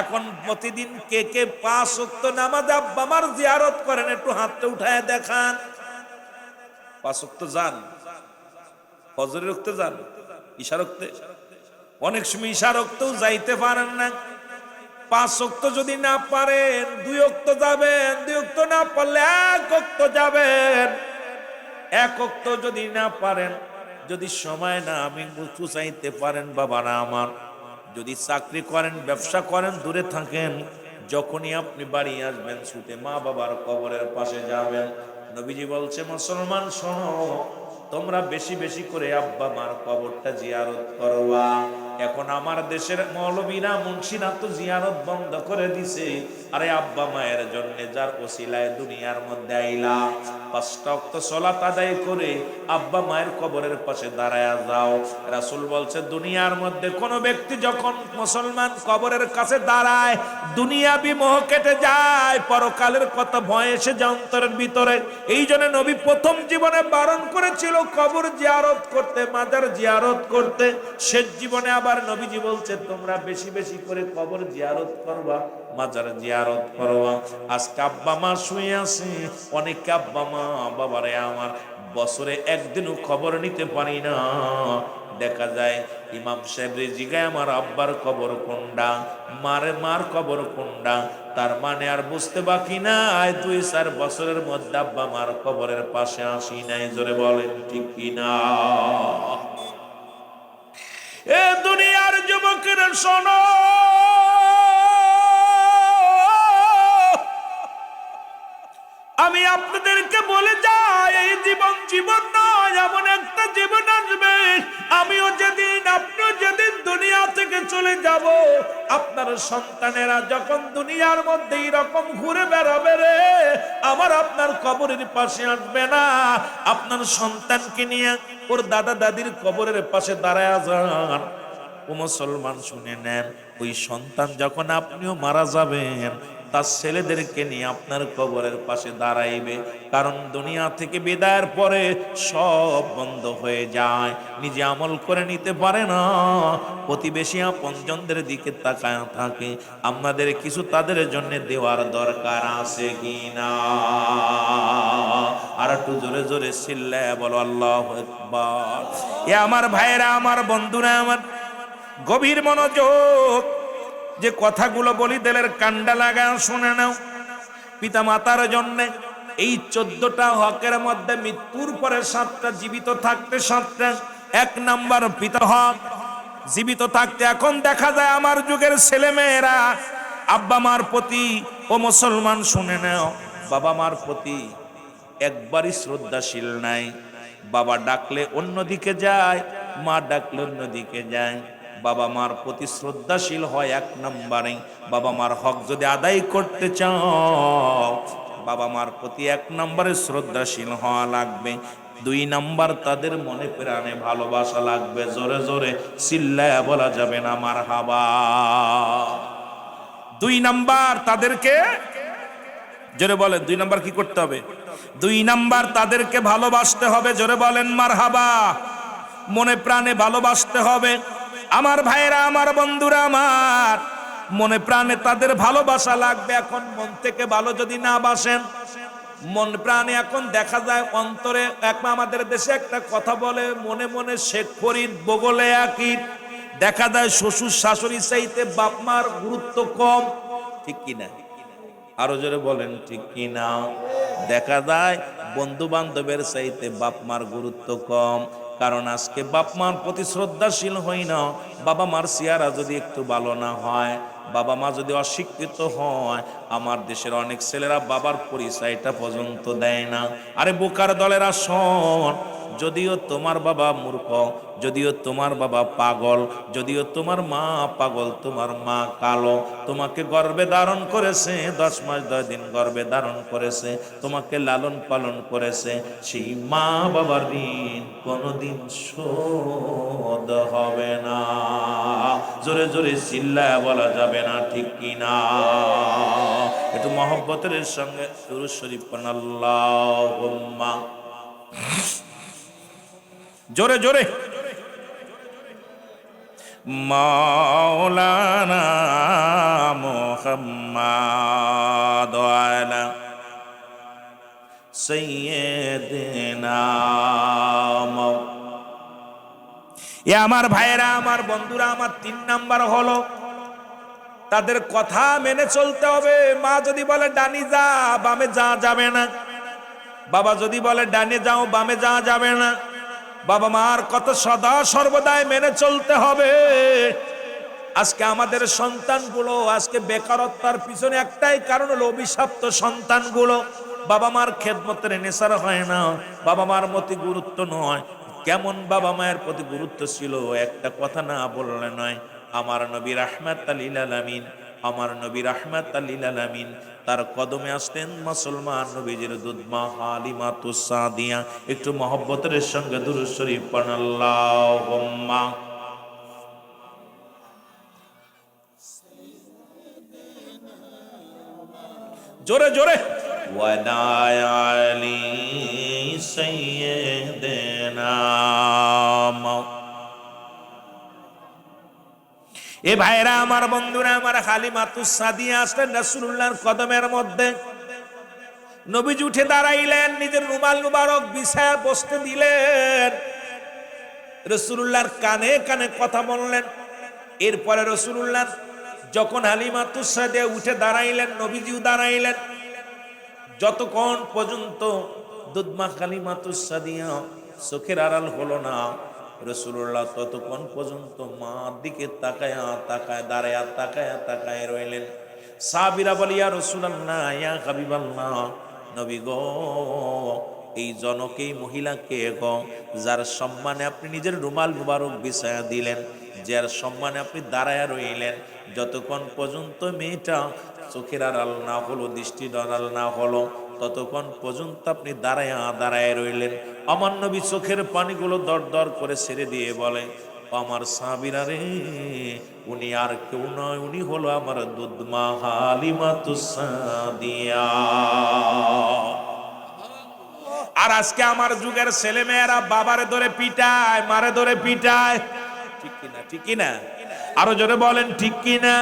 এখন প্রতিদিন কে কে 5 ওয়াক্ত নামাজ আব্বা মার জিয়ারত করেন? একটু হাতটা উঠায় দেখান। 5 ওয়াক্ত যান, ফজরের ওয়াক্তে যান, ইশা ওয়াক্তে, অনেক সময় ইশা ওয়াক্তেও যাইতে পারেন না। 5 ওয়াক্ত যদি না পারেন 2 ওয়াক্ত যাবেন, 2 ওয়াক্ত না পারলে 1 ওয়াক্ত যাবেন। 1 ওয়াক্ত যদি না পারেন, যদি সময় না আমি বুঝু চাইতে পারেন বাবারা আমার, যদি চাকরি করেন, ব্যবসা করেন, দূরে থাকেন, যখনই আপনি বাড়ি আসবেন ছুটে মা বাবার কবরের পাশে যাবেন। নবীজি বলছে মুসলমান শোনো, তোমরা বেশি বেশি করে আব্বা মার কবরটা জিয়ারত করবা। এখন আমার দেশের মৌলবীরা মুন্সিরা তো জিয়ারত বন্ধ করে দিছে। আরে আব্বা মায়ের জন্য যার ওসিলায় দুনিয়ার মধ্যে আইলা, 5 ওয়াক্ত সালাত আদায় করে আব্বা মায়ের কবরের পাশে দাঁড়ায়া যাও। রাসূল বলছে দুনিয়ার মধ্যে কোন ব্যক্তি যখন মুসলমান কবরের কাছে দাঁড়ায়, দুনিয়াবি মোহ কেটে যায়, পরকালের কথা ভয় এসে যায় অন্তরের ভিতরে। এই জন্য নবী প্রথম জীবনে বারণ করেছিল কবর জিয়ারত করতে, মাজার জিয়ারত করতে। শেষ জীবনে আবার নবীজি বলছে তোমরা বেশি বেশি করে কবর জিয়ারত করবা, মাজার জিয়ারত করবা। আজকে আব্বা মা শুয়ে আছে, অনেক আব্বা মা বাবারে আমার বছরে একদিনও খবর নিতে পারি না। দেখা যায় ইমাম সাহেব জিগায় আমার আব্বার কবর কোনটা, মার কবর কোনটা, তার মানে আর বুঝতে বাকি নাই 2-4 বছরের মধ্যে আব্বা মার কবরের পাশে আসি নাই। জোরে বলেন ঠিক কিনা? এ দুনিয়ার যুবকেরা শোনো, আমি আপনাদেরকে বলে যাই এই জীবন জীবন নয়, এমন একটা জীবন আসবে আমিও যেদিন আপনিও যেদিন দুনিয়া থেকে চলে যাব, আপনার সন্তানেরা যখন দুনিয়ার মধ্যে এরকম ঘুরে বেড়াবে রে, আমার আপনার কবরের পাশে আসবে না। আপনার সন্তানকে নিয়ে ওর দাদা দাদির কবরের পাশে দাঁড়ায় যান। ও মুসলমান শুনে নেন, ওই সন্তান যখন আপনিও মারা যাবেন, তার ছেলেদেরকে নিয়ে আপনার কবরের পাশে দাঁড়াইবে। কারণ দুনিয়া থেকে বিদায়ের পরে সব বন্ধ হয়ে যায়, নিজে আমল করে নিতে পারে না, প্রতিবেশী আপনজনদের দিকে তাকায় থাকে। আমাদের কিছু তাদের জন্য দেওয়ার দরকার আছে কি না? আর একটু জোরে জোরে চিল্লায়া বলো আল্লাহু আকবার। এ আমার ভাইয়েরা, আমার বন্ধুরা, আমার গভীর মনোযোগ, যে কথাগুলো বলি দিলের কান্ডা লাগা শুনে নাও। পিতা মাতার জন্য এই 14টা হকের মধ্যে মৃত্যুর পরে 7টা, জীবিত থাকতে 7টা। 1 নাম্বার পিতা হক। জীবিত থাকতে এখন দেখা যায় আমার যুগের ছেলে মেয়েরা আব্বা মার প্রতি, ও মুসলমান শুনে নাও, বাবা মার প্রতি একবারই শ্রদ্ধাশীল নাই। বাবা ডাকলে অন্যদিকে যায়, মা ডাকলে অন্যদিকে যায়। বাবা মার প্রতি শ্রদ্ধাশীল হয় 1 নম্বরে। বাবা মার হক যদি আদায় করতে চাও, বাবা মার প্রতি 1 নম্বরে শ্রদ্ধাশীল হওয়া লাগবে। 2 নাম্বার তাদের মনে প্রাণে ভালোবাসা লাগবে। জোরে জোরে চিল্লায়া বলা যাবে না মারহাবা। 2 নাম্বার তাদেরকে, জোরে বলেন 2 নাম্বার কি করতে হবে? 2 নাম্বার তাদেরকে ভালোবাসতে হবে। জোরে বলেন মারহাবা। মনে প্রাণে ভালোবাসতে হবে। আমার ভাইয়েরা, আমার বন্ধুরা, আমার মনে প্রাণে তাদের ভালোবাসা লাগবে। এখন মন থেকে ভালো যদি না বাসেন, মন প্রাণে এখন দেখা যায় অন্তরে, আমাদের দেশে একটা কথা বলে, মনে মনে শেখ ফরিদ বগলে আকির। দেখা যায় শ্বশুর শাশুড়ি চাইতে বাপ মার গুরুত্ব কম, ঠিক কিনা? আরো জোরে বলেন ঠিক কিনা? দেখা যায় বন্ধু বান্ধবের চাইতে বাপ মার গুরুত্ব কম। কারণ আজকে বাপ মার প্রতি শ্রদ্ধাশীল হই না। বাবা মার চেহারা যদি একটু ভালো না হয়, বাবা মা যদি অশিক্ষিত হয়, আমার দেশের অনেক ছেলেরা বাবার পরিচয়টা পর্যন্ত দেয় না। আরে বোকার দলেরা শোন, যদিও তোমার বাবা মূর্খ, যদিও তোমার বাবা পাগল, যদিও তোমার মা পাগল, তোমার মা কালো, তোমাকে গর্ভে ধারণ করেছে, 10 মাস 10 দিন গর্ভে ধারণ করেছে, তোমাকে লালন পালন করেছে, সেই মা বাবার ঋণ কোনোদিন শোধ হবে না। জোরে জোরে চিল্লায় বলা যাবে না ঠিক কিনা? একটু মহব্বতের সঙ্গে দুরূদ শরীফ পড়ুন, আল্লাহুম্মা। জোরে জোরে। মাওলানা মুহাম্মাদ আলা সাইয়্যিদিনা। এ আমার ভাইয়েরা, আমার বন্ধুরা, আমার 3 নাম্বার হলো তাদের কথা মেনে চলতে হবে। মা যদি বলে ডানি যা, বামে যা যাবে না। বাবা যদি বলে ডানে যাও, বামে যা যাবে না। বাবা মার কথা সদা সর্বদাই মেনে চলতে হবে। আজকে আমাদের সন্তানগুলো আজকে বেকারত্বের পিছনে একটাই কারণ হলো অভিশপ্ত সন্তানগুলো। বাবা মার খেদমতের নেশার হয় না, বাবা মার মতি গুরুত্ব নয়। কেমন বাবা মায়ের প্রতি গুরুত্ব ছিল, একটা কথা না বললে নয়। আমার নবী রাহমাতাল লিল আলামিন, আমার নবী রাহমাতাল লিল আলামিন, তার কদমে আসতেন মুসলমান নবীজির দুধমা হালিমাতুস সাদিয়া। একটু মহব্বতের সঙ্গে দুরূদ শরীফ পড়ুন, আল্লাহুম্মা। জোরে জোরে। ওয়াদায়ালি সাইয়্যিদিনা। এ ভাইরা, আমার বন্ধুরা, আমার হালিমাতুস সাদিয়া আসলেন রাসূলুল্লাহর কদমের মধ্যে। নবীজি উঠে দাঁড়াইলেন, নিজের রুমাল মুবারক বিছায়া বসতে দিলেন, রাসূলুল্লাহর কানে কানে কথা বললেন। এরপরে রাসূলুল্লাহ যখন হালিমাতুস সাদিয়া উঠে দাঁড়াইলেন, নবীজিও দাঁড়াইলেন। যতক্ষণ পর্যন্ত দুধমা হালিমাতুস সাদিয়া চোখের আড়াল হলো না, রাসূলুল্লাহ ততক্ষণ পর্যন্ত মার দিকে তাকায়া তাকায় দাঁড়ায়া তাকায় রইলেন। সাহাবীরা বলে, ইয়া রাসূলুল্লাহ, ইয়া হাবিবাল্লাহ, নবী গো, এই জনকে, মহিলাকে গো, যার সম্মানে আপনি নিজের রুমাল মুবারক বিছায়া দিলেন, যার সম্মানে আপনি দাঁড়ায়া রইলেন, যতক্ষণ পর্যন্ত মেয়েটা চোখের আড়াল না হলো, দৃষ্টির আড়াল না হলো, ততক্ষণ পর্যন্ত আপনি দাঁড়ায় রইলেন। আমার নবী চোখের পানিগুলো দর দর করে ছেড়ে দিয়ে বলে, আমার সাহাবীরা রে, উনি আর কেউ নয়, উনি হলো আমার দুধমা হালিমাতুস সাদিয়া। আর আজকে আমার যুগের ছেলে মেয়েরা বাবারে ধরে পিটায়, মারে ধরে পিটায়, ঠিক কিনা? ঠিক কিনা? আরো জোরে বলেন ঠিক কিনা?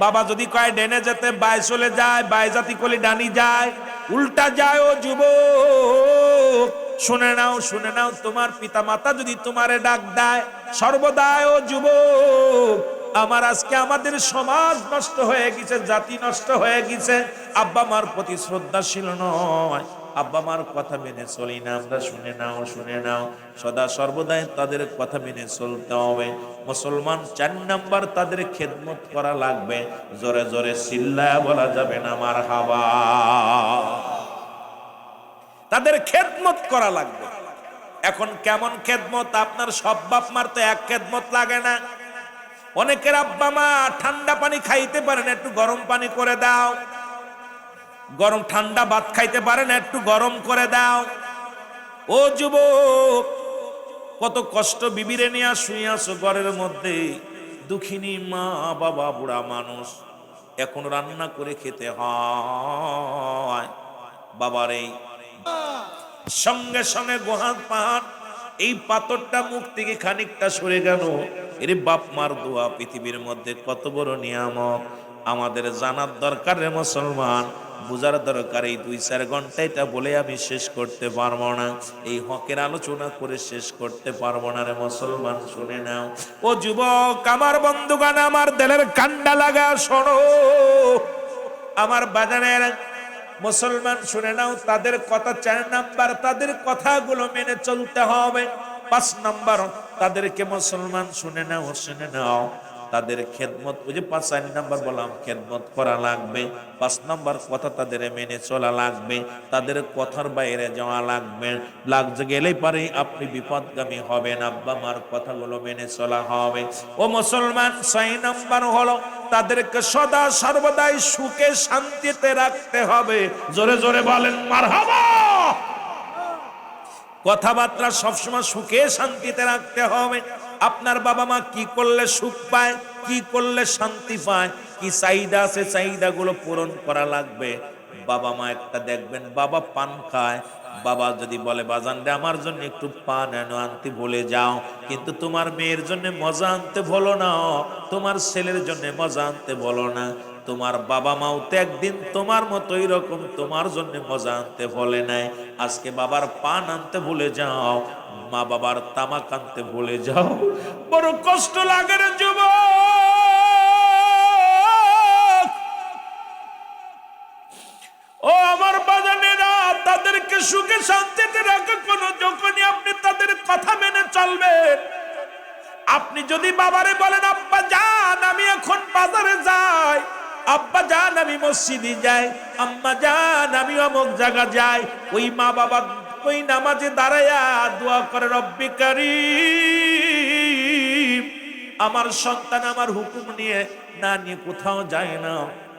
বাবা যদি কয় ডেনে যেতে, বাই চলে যায়, বাই জাতি কলি ডানি যায়। উল্টা যায় ও যুবক, শুনে নাও শুনে নাও, তোমার পিতা মাতা যদি তোমারে ডাক দেয় সর্বদাই ও যুবক, আমার আজকে আমাদের সমাজ নষ্ট হয়ে গেছে, জাতি নষ্ট হয়ে গেছে, আব্বা মার প্রতি শ্রদ্ধাশীল নয়, আব্বা মার কথা মেনে চলি না আমরা। শুনে নাও শুনে নাও, সদা সর্বদাই তাদের কথা মেনে চলতে হবে। মুসলমান 4 নাম্বার, তাদের খেদমত করা লাগবে। জোরে জোরে চিল্লায়া বলা যাবে না মারহাবা। তাদের খেদমত করা লাগবে। এখন কেমন খেদমত? আপনার সব বাপ মার তো এক খেদমত লাগে না। অনেকের আব্বা মা ঠান্ডা পানি খাইতে পারে না, একটু গরম পানি করে দাও। গরম ঠান্ডা ভাত খাইতে পারে না, একটু গরম করে দাও। ও যুবক, কত কষ্ট বিবিরে নিয়ে শুয়ে আছো ঘরের মধ্যে, দুঃখিনী মা বাবা বুড়া মানুষ, এখন রান্না করে খেতে হয়। বাবার এই সঙ্গে সঙ্গে গোহাত পাহাড়, এই পাথরটা মুখ থেকে খানিকটা সরে গেল। এর বাপ মার দোয়া পৃথিবীর মধ্যে কত বড় নিয়ামত, আমাদের জানার দরকার রে মুসলমান, বুঝার দরকার। এই 2-4 ঘন্টা এটা বলে আমি শেষ করতে পারবো না, এই হকের আলোচনা করে শেষ করতে পারবো না রে মুসলমান। শুনে নাও ও যুবক, আমার বন্ধুগণ, আমার দিলের কান্ডা লাগা শোনো, আমার বাজানের মুসলমান শুনে নাও, তাদের কথা 4 নাম্বার, তাদের কথাগুলো মেনে চলতে হবে। 5 নাম্বার, তাদেরকে মুসলমান শুনে নাও শুনে নাও, তাদের খেদমত, ওই যে 5 নাম্বার বললাম, খেদমত করা লাগবে। 5 নাম্বার কথা, তাদের মেনে চলা লাগবে, তাদের কথার বাইরে যাওয়া লাগবে। লাগতে গেলেই পারে আপনি বিপদগামী হবেন, আব্বা মার কথাগুলো মেনে চলা হবে। ও মুসলমান, 6 নাম্বার হলো, তাদেরকে সদা সর্বদাই সুখে শান্তিতে রাখতে হবে। জোরে জোরে বলেন মারহাবা। কথাবার্তা সবসময় সুখে শান্তিতে রাখতে হবে। আপনার বাবা মা কি করলে সুখ পায়, কি করলে শান্তি পায়, কি চাহিদা আছে, চাহিদাগুলো পূরণ করা লাগবে। বাবা মা একটা দেখবেন, বাবা পান খায়, বাবা যদি বলে বাজান রে আমার জন্য একটু পান এনো আনতে ভুলে যাও, কিন্তু তোমার মেয়ের জন্য মজা আনতে বলো না, তোমার ছেলের জন্য মজা আনতে বলো না। তোমার বাবা মাও তো একদিন তোমার মতো এরকম তোমার জন্য মজা আনতে বলে নাই। আজকে বাবার পান আনতে ভুলে যাও, মা বাবার তামাক আনতে ভুলে যাও, বড় কষ্ট লাগে রে যুবক। ও আমার বাজানেরা, তাদেরকে সুখে শান্তিতে রাখা কোনো, যখনই আপনি তাদের কথা মেনে চলবেন। আপনি যদি বাবারে বলেন আব্বা জান আমি এখন বাজারে যাই, আব্বা জান আমি মসজিদে যাই, আম্মা জান আমি অমুক জায়গা যাই, ওই মা বাবা ওই নামাজে দাঁড়ায়া দোয়া করে রব্বি কারীম, আমার সন্তান আমার হুকুম নিয়ে না নিয়ে কোথাও যায় না,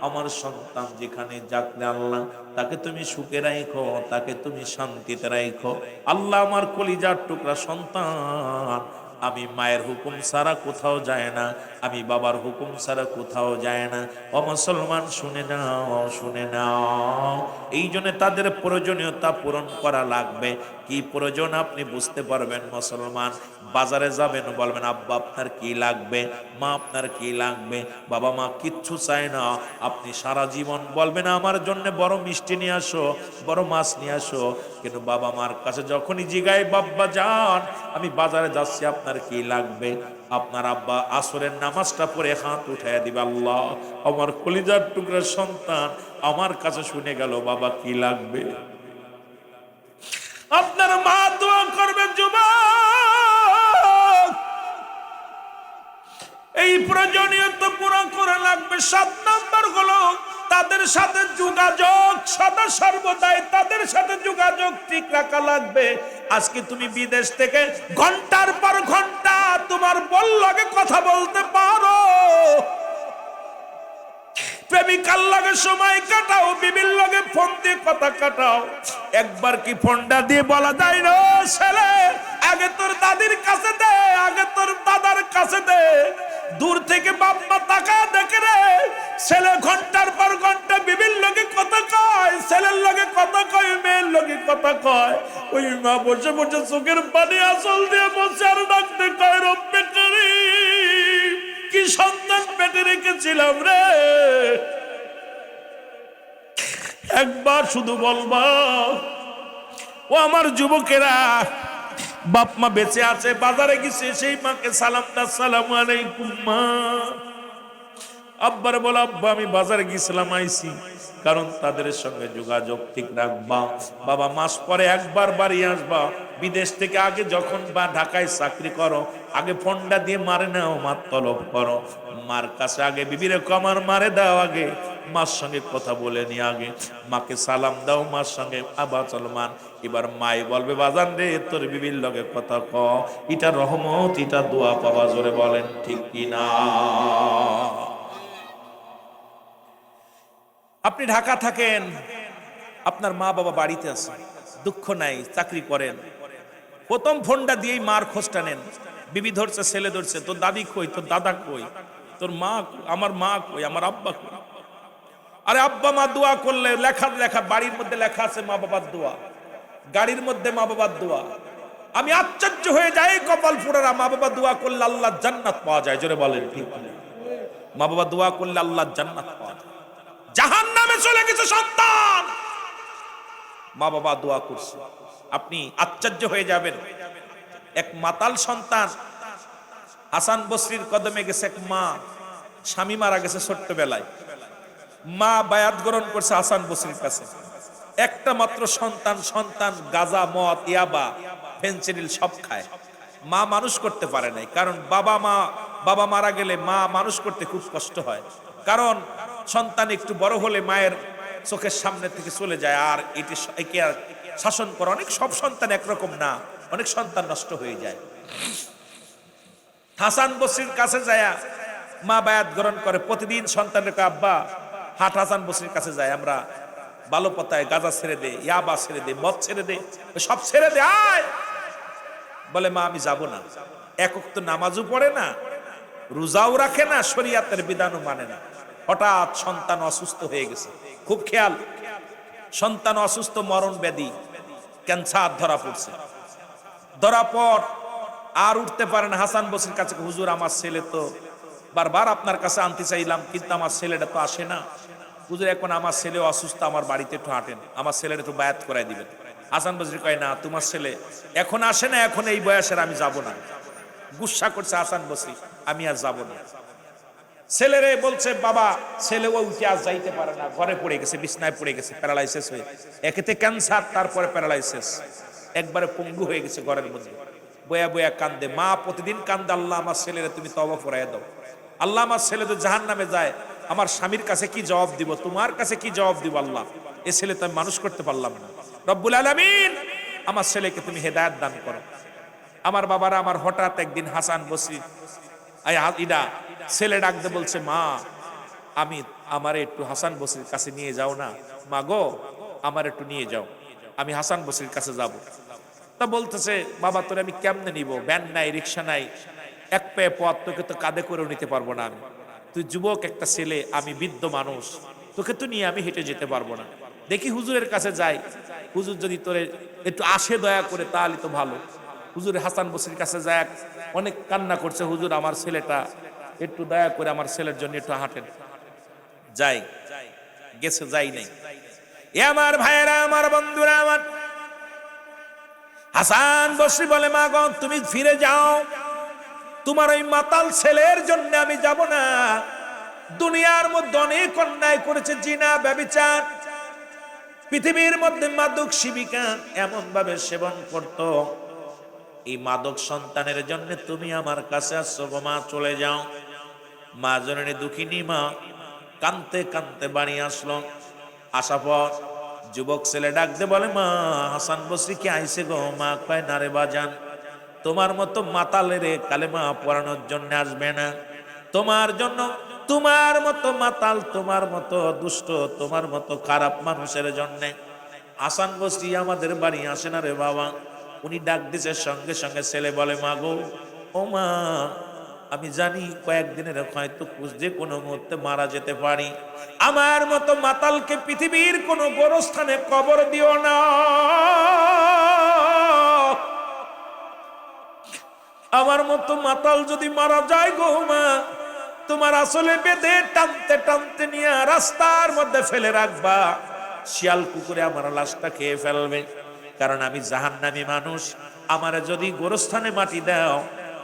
আমার সন্তান যেখানে যাক রে আল্লাহ তাকে তুমি সুখে রাখো, তাকে তুমি শান্তিতে রাখো। আল্লাহ আমার কলিজার টুকরা সন্তান, আমি মায়ের হুকুম ছাড়া কোথাও যায় না, আমি বাবার হুকুম ছাড়া কোথাও যায় না। ও মুসলমান শুনে নাও শুনে নাও, এই জন্য তাদের প্রয়োজনীয়তা পূরণ করা লাগবে। কি প্রয়োজন আপনি বুঝতে পারবেন মুসলমান। বাজারে যাবেন, বলবেন আব্বা আপনার কি লাগবে, মা আপনার কি লাগবে, বাবা মা কিচ্ছু চায় না, আপনি সারা জীবন বলবেন আমার জন্য বড় মিষ্টি নিয়ে আসো, বড় মাছ নিয়ে আসো, কিন্তু বাবা মার কাছে যখনই জিগায় বাব্বা যান আমি বাজারে যাচ্ছি আপনার কি লাগবে, আপনার আব্বা আসরের নামাজটা পড়ে হাত উঠায় দিবে, আল্লাহ আমার কলিজার টুকরা সন্তান আমার কাছে শুনে গেল বাবা কি লাগবে। আপনার মা দোয়া করবে যুবক, এই প্রয়োজনীয়তা পুরো করা লাগবে। 7 নাম্বার হলো তাদের সাথে যোগাযোগ, সদা সর্বদাই তাদের সাথে যোগাযোগ ঠিক রাখা লাগবে। আজকে তুমি বিদেশ থেকে ঘন্টার পর ঘন্টা তোমার বোন লগে কথা বলতে পারো, প্রেমিকার লগে সময় কাটাও, বিবির লগে ফোন দিয়ে কথা কাটাও, একবার কি ফোনটা দিয়ে বলা যায় না ছেলে আগে তোর দাদির কাছে দে, আগে তোর দাদার কাছে দে, দূর থেকে বাপ মা তাকায় দেখে রে ছেলে ঘন্টার পর ঘন্টা বিবির লগে কথা কয়, ছেলের লগে কথা কয়, মেয়ের লগে কথা কয়, ওই মা বসে বসে চোখের পানি আঁচল দিয়ে বসে আর ডাকতে কয় রব্বে কারীম কি সন্তান পেটে রেখেছিলাম রে, একবার শুধু বলবা, ও আমার যুবকেরা, বাপ মা বেঁচে আছে, বাজারে গেছে, সেই মাকে সালাম দা, আসসালামু আলাইকুম মা। আব্বার বল, আব্বা আমি বাজারে গেছিলাম, আইছি। কারণ তাদের সঙ্গে যোগাযোগ ঠিক রাখবা। বাবা মাস পরে একবার বাড়ি আসবা। বিদেশ থেকে আগে যখন বা ঢাকায় চাকরি করো, আগে ফোনটা দিয়ে মারে নাও, মার তলব করো। মার কাছে আগে বিবিরে কমার মারে দাও, আগে মার সঙ্গে কথা বলে নি, আগে মাকে সালাম দাও, মার সঙ্গে আবা চলমান। এবার মাই বলবে, বাজান রে তোর বিবির লগে কথা ক। এটা রহমত, এটা দোয়া পাবা, জোরে বলেন ঠিক কিনা। আপনি ঢাকা থাকেন, আপনার মা বাবা বাড়িতে আছে, দুঃখ নাই, চাকরি করেন, প্রথম ফোনটা দিয়েই মার খোঁজটা নেন। বিবি ধরছে, ছেলে ধরছে, তোর দাদি কই, তোর দাদা কই, তোর মা, আমার মা কই, আমার আব্বা কই। আরে আব্বা মা দোয়া করলে লেখা লেখা, বাড়ির মধ্যে লেখা আছে মা বাবার দোয়া, গাড়ির মধ্যে মা বাবার দোয়া। আমি আশ্চর্য হয়ে যাই, কপাল পুরারা, মা বাবা দোয়া করলে আল্লাহ জান্নাত পাওয়া যায়, জোরে বলেন ঠিক। মা বাবা দোয়া করলে আল্লাহ জান্নাত পাওয়া যায়। জাহান্নামে চলে গেছে সন্তান, মা বাবা দোয়া করছে। আপনি আশ্চর্য হয়ে যাবেন। এক মাতাল সন্তান হাসান বসরির কদমে গেছে, এক মা, স্বামী মারা গেছে ছোট্টবেলায়, মা বায়াত গ্রহণ করছে হাসান বসরির কাছে। একটা মাত্র সন্তান, সন্তান গাঁজা, মদ, ইয়াবা, ফেনসিডিল সব খায়। মা মানুষ করতে পারে নাই, কারণ বাবা মারা গেলে মা মানুষ করতে খুব কষ্ট হয়। কারণ সন্তান একটু বড় হলে মায়ের চোখের সামনে থেকে চলে যায়, আর একে আর শাসন করে। অনেক সব সন্তান একরকম না, অনেক সন্তান নষ্ট হয়ে যায়। হাসান বসরির কাছে যায়, মা বায়াত গ্রহণ করে। প্রতিদিন সন্তানের আব্বা হাট, হাসান বসরির কাছে যায়, আমরা ভালো পথায়, গাঁজা ছেড়ে দে, ইয়াবা ছেড়ে দে, মদ ছেড়ে দে, সব ছেড়ে দে, আয়। বলে, মা আমি যাব না। একক তো নামাজও পড়ে না, রোজাও রাখে না, শরীয়তের বিধানও মানে না। হঠাৎ সন্তান অসুস্থ হয়ে গেছে, খুব খেয়াল, সন্তান অসুস্থ, মরণ ব্যাধি, ক্যান্সার ধরা পড়ছে। ধরা পর আর উঠতে পারে না। হাসান বসরির কাছে, হুজুর আমার ছেলে তো বারবার আপনার কাছে আনতে চাইলাম, কিন্তু আমার ছেলেটা তো আসে না। হুজুর এখন আমার ছেলে অসুস্থ, আমার বাড়িতে একটু হাঁটেন, আমার ছেলের একটু বায়াত করাই দিবেন। হাসান বসরি কয়, না তোমার ছেলে এখন আসে না, এখন এই বয়সের আমি যাব না। গুসা করছে হাসান বসরি, আমি আর যাব না। ছেলেরে বলছে, বাবা ছেলেও উঠে আজ যাইতে পারে না, ঘরে পড়ে গেছে, বিছনায় পড়ে গেছে, প্যারালাইসিস হয়ে, একেতে ক্যান্সার, তারপরে প্যারালাইসিস, একবারে পঙ্গু হয়ে গেছে ঘরের মধ্যে। বয়া বয়া কান্দে, মা প্রতিদিন কান্দে, আল্লাহ আমার ছেলেরে তুমি তওবা ফরাইয়া দাও, আল্লাহ আমার ছেলে তো জাহান্নামে যায়, আমার স্বামীর কাছে কি জবাব দিব, তোমার কাছে কি জবাব দিব আল্লাহ, এ ছেলে তো আমি মানুষ করতে পারলাম না। রব্বুল আলামিন আমার ছেলেকে তুমি হেদায়েত দান করো। আমার বাবারা, আমার হঠাৎ একদিন হাসান বসরি ছেলে ডাকতে বলছে, মা আমি আমার একটু হাসান বসরির কাছে নিয়ে যাও না, মা গো আমার একটু নিয়ে যাও, আমি হাসান বসরির কাছে যাব। তা বলতেছে, বাবা তোরে আমি কেমনে নিব, ভ্যান নাই, রিক্সা নাই, এক পায়ে পথ, তোকে তো কাঁধে করেও নিতে পারবো না আমি, তুই যুবক একটা ছেলে, আমি বৃদ্ধ মানুষ, তোকে তো নিয়ে আমি হেঁটে যেতে পারবো না। দেখি হুজুরের কাছে যাই, হুজুর যদি তোরে একটু আসে দয়া করে তাহলে তো ভালো। হুজুর হাসান বসরির কাছে যায়, অনেক কান্না করছে, হুজুর আমার ছেলেটা একটু দয়া করে আমার ছেলের জন্য একটু হাঁটেন। যাই গেছে, যাই নাই। এ আমার ভাইয়েরা, আমার বন্ধুরা, আমার হাসান বসরি বলে, মা গো তুমি ফিরে যাও, তোমার ওই মাতাল ছেলের জন্য আমি যাব না। দুনিয়ার মধ্যে অনেক অন্যায় করেছে, জিনা, ব্যভিচার, পৃথিবীর মধ্যে মাদক সেবিকা এমন ভাবে সেবন করত। এই মাদক সন্তানের জন্য তুমি আমার কাছে আসছো গো মা, চলে যাও। মা জননী দুঃখিনী মা কানতে কানতে বাড়ি আসলো। আসা পর যুবক ছেলে ডাকতে বলে, মা হাসান বসরি কি আইছে গো? মা কয়, না রে বাজান, তোমার মতো মাতালের কালেমা পড়ানোর জন্য আসবে না, তোমার জন্য, তোমার মতো মাতাল, তোমার মতো দুষ্ট, তোমার মতো খারাপ মানুষের জন্য হাসান বসরি আমাদের বাড়ি আসে না রে বাবা। উনি ডাক দিছে, সঙ্গে সঙ্গে ছেলে বলে, মা গো, ও মা আমি জানি কয়েকদিনের হয়তো যে কোনো মুহূর্তে মারা যেতে পারি, আমার মতো মাতালকে পৃথিবীর কোনো গোরস্থানে কবর দিও না। আমার মতো মাতাল যদি মারা যায় গো মা, তোমার আসলে বেঁধে টানতে টানতে নিয়ে রাস্তার মধ্যে ফেলে রাখবা, শিয়াল কুকুরে আমার লাশটা খেয়ে ফেলবে, কারণ আমি জাহান্নামী মানুষ। আমারে যদি গোরস্থানে মাটি দাও,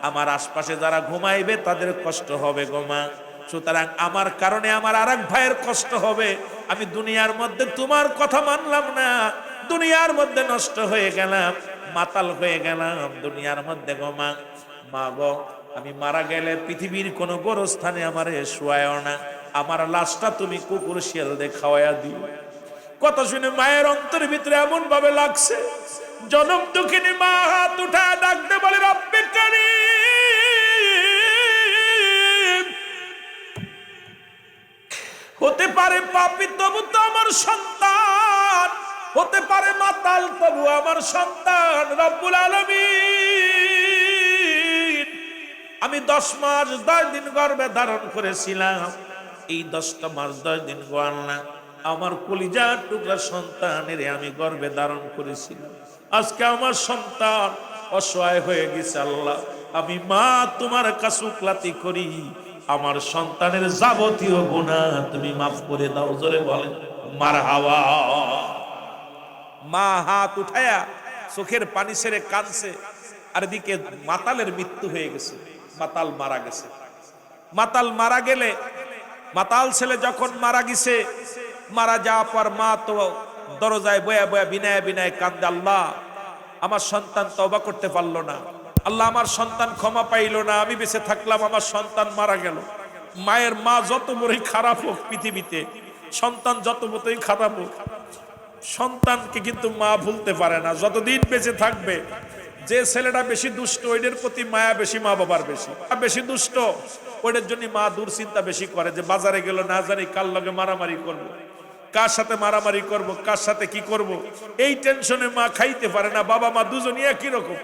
আমার আশপাশে যারা ঘুমাইবে তাদের কষ্ট হবে গো মা। সুতরাং আমার কারণে আমার আরেক ভাইয়ের কষ্ট হবে। আমি দুনিয়ার মধ্যে তোমার কথা মানলাম না, দুনিয়ার মধ্যে নষ্ট হয়ে গেলাম, মাতাল হয়ে গেলাম দুনিয়ার মধ্যে গো মা। মা গো, আমি মারা গেলে পৃথিবীর কোনো গোরস্থানে আমারে শোয়ায়ও না, আমার লাশটা তুমি কুকুর শিয়াল দিয়ে খাওয়াইয়া দিও। কথা শুনে মায়ের অন্তরের ভিতরে এমন ভাবে লাগছে, জনম দুঃখিনী মা হাত উঠায় ডাকতে বলে, রব্বে কারীম, হতে পারে পাপী তবু তো আমার সন্তান, হতে পারে মাতাল তবু আমার সন্তান। রব্বুল আলামিন, আমি 10 মাস 10 দিন গর্ভে ধারণ করেছিলাম, এই 10টা মাস 10 দিন গো আল্লাহ আমার কলিজার টুকরা সন্তানের আমি গর্ভে ধারণ করেছিলাম। আজকে আমার সন্তান অসহায় হয়ে গেছে আল্লাহ, আমি মা তোমার কাছে উকলাতি করি, আমার সন্তানের যাবতীয় গুনাহ তুমি মাফ করে দাও। জোরে বলেন মারহাবা। মা হাত উঠায়া চোখের পানি ছেড়ে কাঁদছে, আর এদিকে মাতালের মৃত্যু হয়ে গেছে, মাতাল মারা গেছে। মাতাল মারা গেলে, মাতাল ছেলে যখন মারা গেছে, মারা যাওয়ার পর মা তো দরজায় বয়া বয়া বিনায় বিনায় কান্দে, আল্লাহ আমার সন্তান তওবা করতে পারলো না, আল্লাহ আমার সন্তান ক্ষমা পাইলো না, আমি বেঁচে থাকলাম, আমার সন্তান মারা গেল। মায়ের মা যত বড়ই খারাপ হোক পৃথিবীতে, সন্তান যত বড়ই খারাপ হোক, সন্তানকে কিন্তু মা ভুলতে পারে না যতদিন বেঁচে থাকবে। যে ছেলেটা বেশি দুষ্ট ওইটার প্রতি মায়া বেশি মা বাবার বেশি, বেশি দুষ্ট ওইটার জন্য মা দুশ্চিন্তা বেশি করে, যে বাজারে গেল না জানি কার লগে মারামারি করব, কার সাথে মারামারি করব, কার সাথে কি করব, এই টেনশনে মা খাইতে পারে না। বাবা মা দুজনই একই রকম।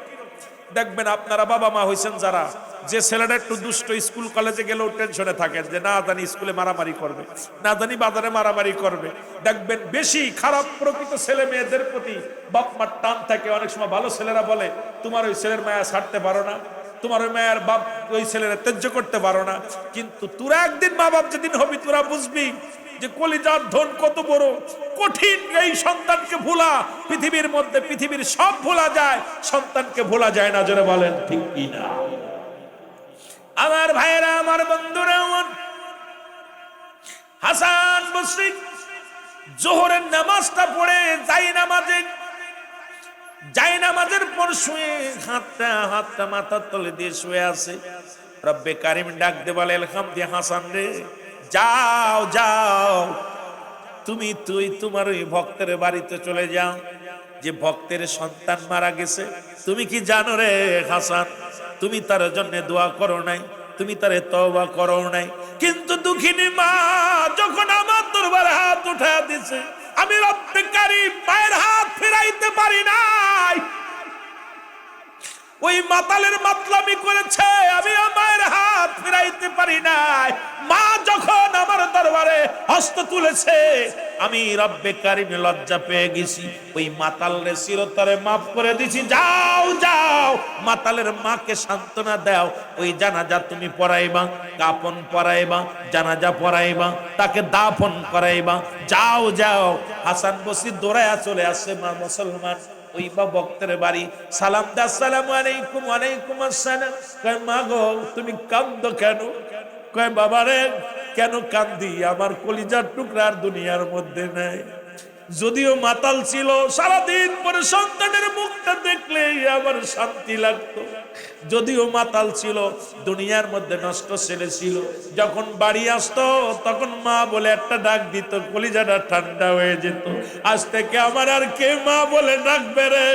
দেখবেন আপনারা বাবা মা হয়েছেন যারা, যে ছেলেটা একটু দুষ্ট স্কুল কলেজে গেলেও টেনশনে থাকেন যে না জানি স্কুলে মারামারি করবে, না জানি বাজারে মারামারি করবে। দেখবেন বেশি খারাপ প্রকৃত ছেলে মেয়েদের প্রতি বাপ মার টান থাকে। অনেক সময় ভালো ছেলেরা বলে তোমার ওই ছেলের মায়া ছাড়তে পারো না, তোমার ওই মায়ের বাপ ওই ছেলের ত্যায্য করতে পারো না, কিন্তু তোরা একদিন মা বাপ যেদিন হবি তোরা বুঝবি যে কলিজার ধন কত বড় কঠিন। এই সন্তানকে ভোলা, পৃথিবীর মধ্যে পৃথিবীর সব ভোলা যায়, সন্তানকে ভোলা যায় না। জোরে বলেন ঠিক কি না? আমার ভাইয়েরা, আমার বন্ধুরা, হাসান বসরি জোহরের নামাজটা পড়ে যাই নামাজের পর শুয়ে হাতটা মাথার তলে দিয়ে শুয়ে আছে। রব্বে কারিম ডাক দে বলে, আলহামদুলিল্লাহ হাসান রে, যাও যাও, তুই তোমার ওই ভক্তের বাড়িতে চলে যাও, যে ভক্তের সন্তান মারা গেছে। তুমি কি জানো রে হাসান, তুমি তার জন্য দোয়া করো নাই, তুমি তারে তওবা করো নাই, কিন্তু দুঃখিনী মা যখন আমার দরবারে হাত উঠায় দিছে, আমি রব্বে কারিম মায়ের হাত ফেরাইতে পারি নাই। ওই মাতালের মাতলামি করেছে, আমি মায়ের হাত ফেরাইতে পারি নাই। মা যখন আমার দরবারে হস্ত তুলেছে, আমি রব্বে কারিম লজ্জা পেয়ে গেছি, ওই মাতালের চিরতরে মাফ করে দিছি। যাও যাও, মাতালের মাকে সান্ত্বনা দাও, ওই জানাজা তুমি পড়াইবা, কাফন পরাইবা, জানাজা পড়াইবা, তাকে দাফন করাইবা। যাও যাও। হাসান বসরি দৌড়ায়া চলে আসছে মা মুসলমান ওই বা ভক্তের বাড়ি, সালাম দে, আসসালামু আলাইকুম। ওয়ালাইকুম আসসালাম। কয় মা গো তুমি কান্দো কেন? কয় বাবা রে, কেন কান্দি, আমার কলিজার টুকরা আর দুনিয়ার মধ্যে নাই। যদিও মাতাল ছিল, সারাদিন পরে সন্তানের মুখটা দেখলে আমার শান্তি লাগতো। যদিও মাতাল ছিল, দুনিয়ার মধ্যে নষ্ট ছেলে ছিল, যখন বাড়ি আসতো তখন মা বলে একটা ডাক দিত, কলিজাটা ঠান্ডা হয়ে যেত। আজ থেকে আমার আর কে মা বলে ডাকবে রে,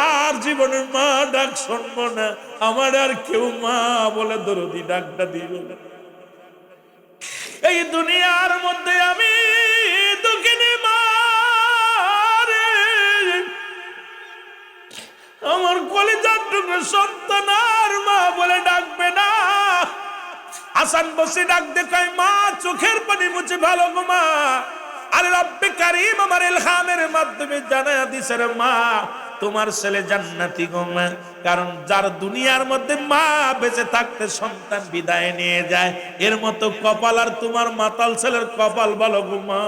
আর জীবনের মা ডাক শুনবো না, আমার আর কেউ মা বলে দরদি ডাকটা দিল না। এই দুনিয়ার মধ্যে আমি দুঃখিনী মা রে, আমার কলিজার টুকরো সন্তান আর মা বলে ডাকবে না। হাসান বসে ডাক দেখায়, মা চোখের পানি মুছে ভালো গো মা। আরে রব্বে কারিম আমার ইলহামের মাধ্যমে জানায়া দিছে রে মা, তোমার ছেলে জান্নাতি গো মা, কারণ যার দুনিয়ার মধ্যে মা বেঁচে থাকতে সন্তান বিদায় নিয়ে যায়, এর মতো কপাল আর তোমার মাতাল ছেলের কপাল বলো গো মা।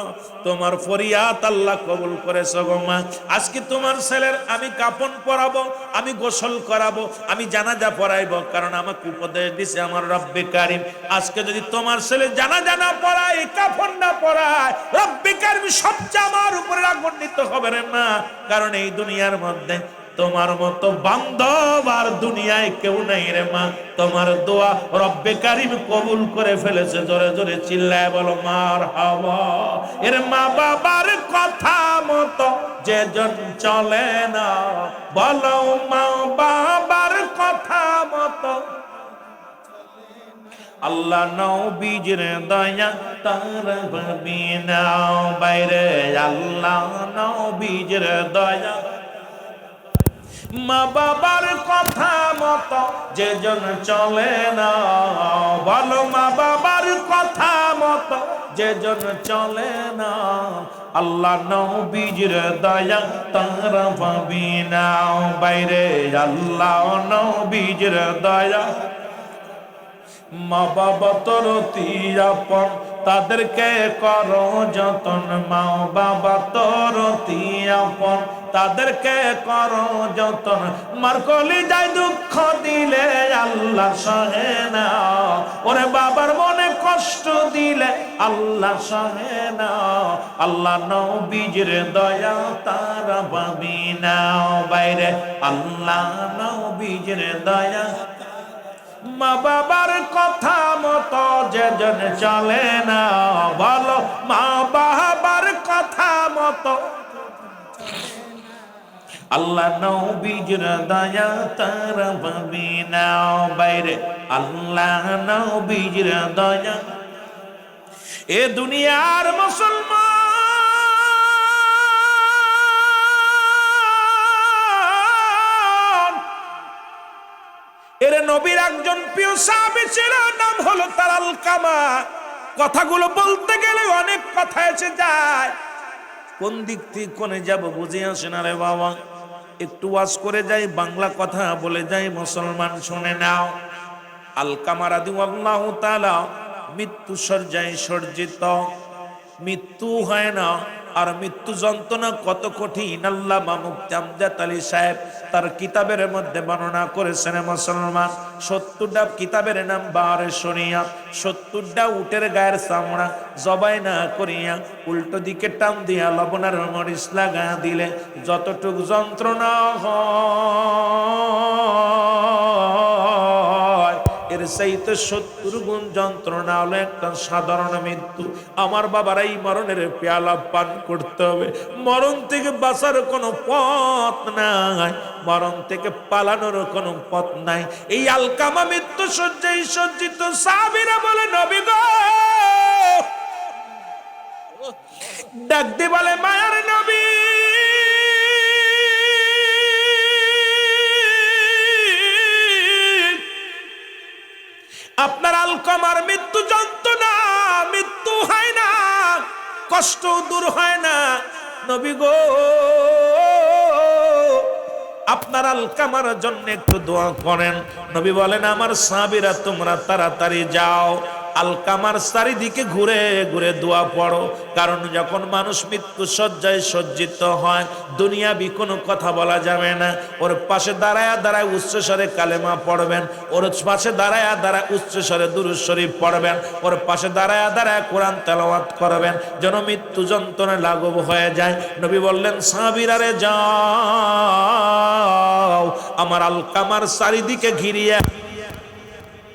তোমার ফরিয়াদ আল্লাহ কবুল করেছে গো মা। আজকে তোমার ছেলের আমি কাফন পরাবো, আমি গোসল করাবো, আমি জানাজা পড়াইবো, কারণ আমাকে উপদেশ দিছে আমার রব্বে কারিম। আজকে যদি তোমার ছেলে জানাজা না পড়ায়, কাফন না পড়ায়, রব্বে কারিম সবচেয়ে আমার উপরে রাগান্বিত হবে রে মা। কারণ এই দুনিয়ার মধ্যে তোমার মতো বান্ধব আর দুনিয়ায় কেউ নাই রে মা। তোমার দোয়া রব্বে কারিম কবুল করে ফেলেছে। জোরে জোরে চিল্লায় বলো মারহাবা। এর মা বাবার কথা মতো যেজন চলে না, বলো মা বাবার কথা মতো। আল্লাহ নবীজির দয়া তার ভাবি নাও বাইরে, আল্লাহ নবীজির দয়া। মা বাবার কথা মতো যেজন চলে না, বলো মা বাবার কথা মতো যেজন চলে না, আল্লাহ নবীজির দয়া তার পাবি নাও বাইরে, আল্লাহ নবীজির দয়া। মা বাবা তোর আপন, তাদেরকে করো যতন। মা বাবা তোর আপন, তাদেরকে করো যতন। মার কলি যায় দুঃখ দিলে আল্লাহ সহে না, ওরে বাবার মনে কষ্ট দিলে আল্লাহ সহে না। আল্লাহ নবীজির দয়া তারা পাবি নাও বাইরে, আল্লাহ নবীজির দয়া। মা বাবার কথা মতো যেজন চলে না, বলো মা বাবার কথা মতো। আল্লাহ নবীজির দয়া তারা পাবি নাও বাইরে, আল্লাহ নবীজির দয়া। এ দুনিয়ার মুসলমান, এর নবীর একজন প্রিয় সাহাবী ছিল, নাম হলো তার আলকামা। কথাগুলো বলতে গেলে অনেক কথা এসে যায়, কোন দিক থেকে কোনে যাব বুঝে আসে না রে বাবা। একটু ওয়াজ করে যাই, বাংলা কথা বলে যাই, মুসলমান শুনে নাও। আলকামা রাদিয়াল্লাহু তাআলা মৃত্যু শয্যায় সজ্জিত। মৃত্যু হয় না, আর মৃত্যু যন্ত্রণা কত কঠিন আল্লামা মুফতি আমজাদ আলী সাহেব তার কিতাবের মধ্যে বর্ণনা করেছেন। মুসলমান 70টা কিতাবের নাম বারে শরিয়া, 70টা উটের গায়ের চামড়া জবাই না করিয়া উল্টো দিকে টান দিয়া লবণের মরিচ লাগা দিলে যতটুক যন্ত্রণা হয়, এর চাইতে 70 গুণ যন্ত্রণা হলো একটা সাধারণ মৃত্যু। আমার বাবার এই মরণের পেয়ালা পান করতে হবে। মরণ থেকে বাঁচার কোনো পথ নাই, মরণ থেকে পালানোর কোনো পথ নাই। এই আলকামা মৃত্যু শয্যায় সজ্জিত। সাহাবীরা বলে নবী গো, ডাক দিয়ে বলে মায়ার নবী, আপনার আলকামার মৃত্যু যন্ত্রণা, মৃত্যু হয় না, কষ্ট দূর হয় না। নবী গো, আপনার আলকামার জন্য একটু দোয়া করেন। নবী বলেন আমার সাহাবীরা তোমরা তাড়াতাড়ি যাও, আলকামার চারিদিকে ঘুরে ঘুরে দোয়া পড়ো। কারণ যখন মানুষ মৃত্যু শয্যায় সজ্জিত হয়, দুনিয়াবি কোনো কথা বলা যাবে না। ওর পাশে দাঁড়ায় দাঁড়ায় উচ্চস্বরে কালেমা পড়বেন, ওর পাশে দাঁড়ায় দাঁড়ায় উচ্চস্বরে দুরূদ শরীফ পড়বেন, ওর পাশে দাঁড়ায় দাঁড়ায় কোরআন তেলাওয়াত করবেন, যেন মৃত্যু যন্ত্রণা লাঘব হয়ে যায়। নবী বললেন সাহাবীরা রে যাও, আমার আলকামার চারিদিকে ঘিরিয়ে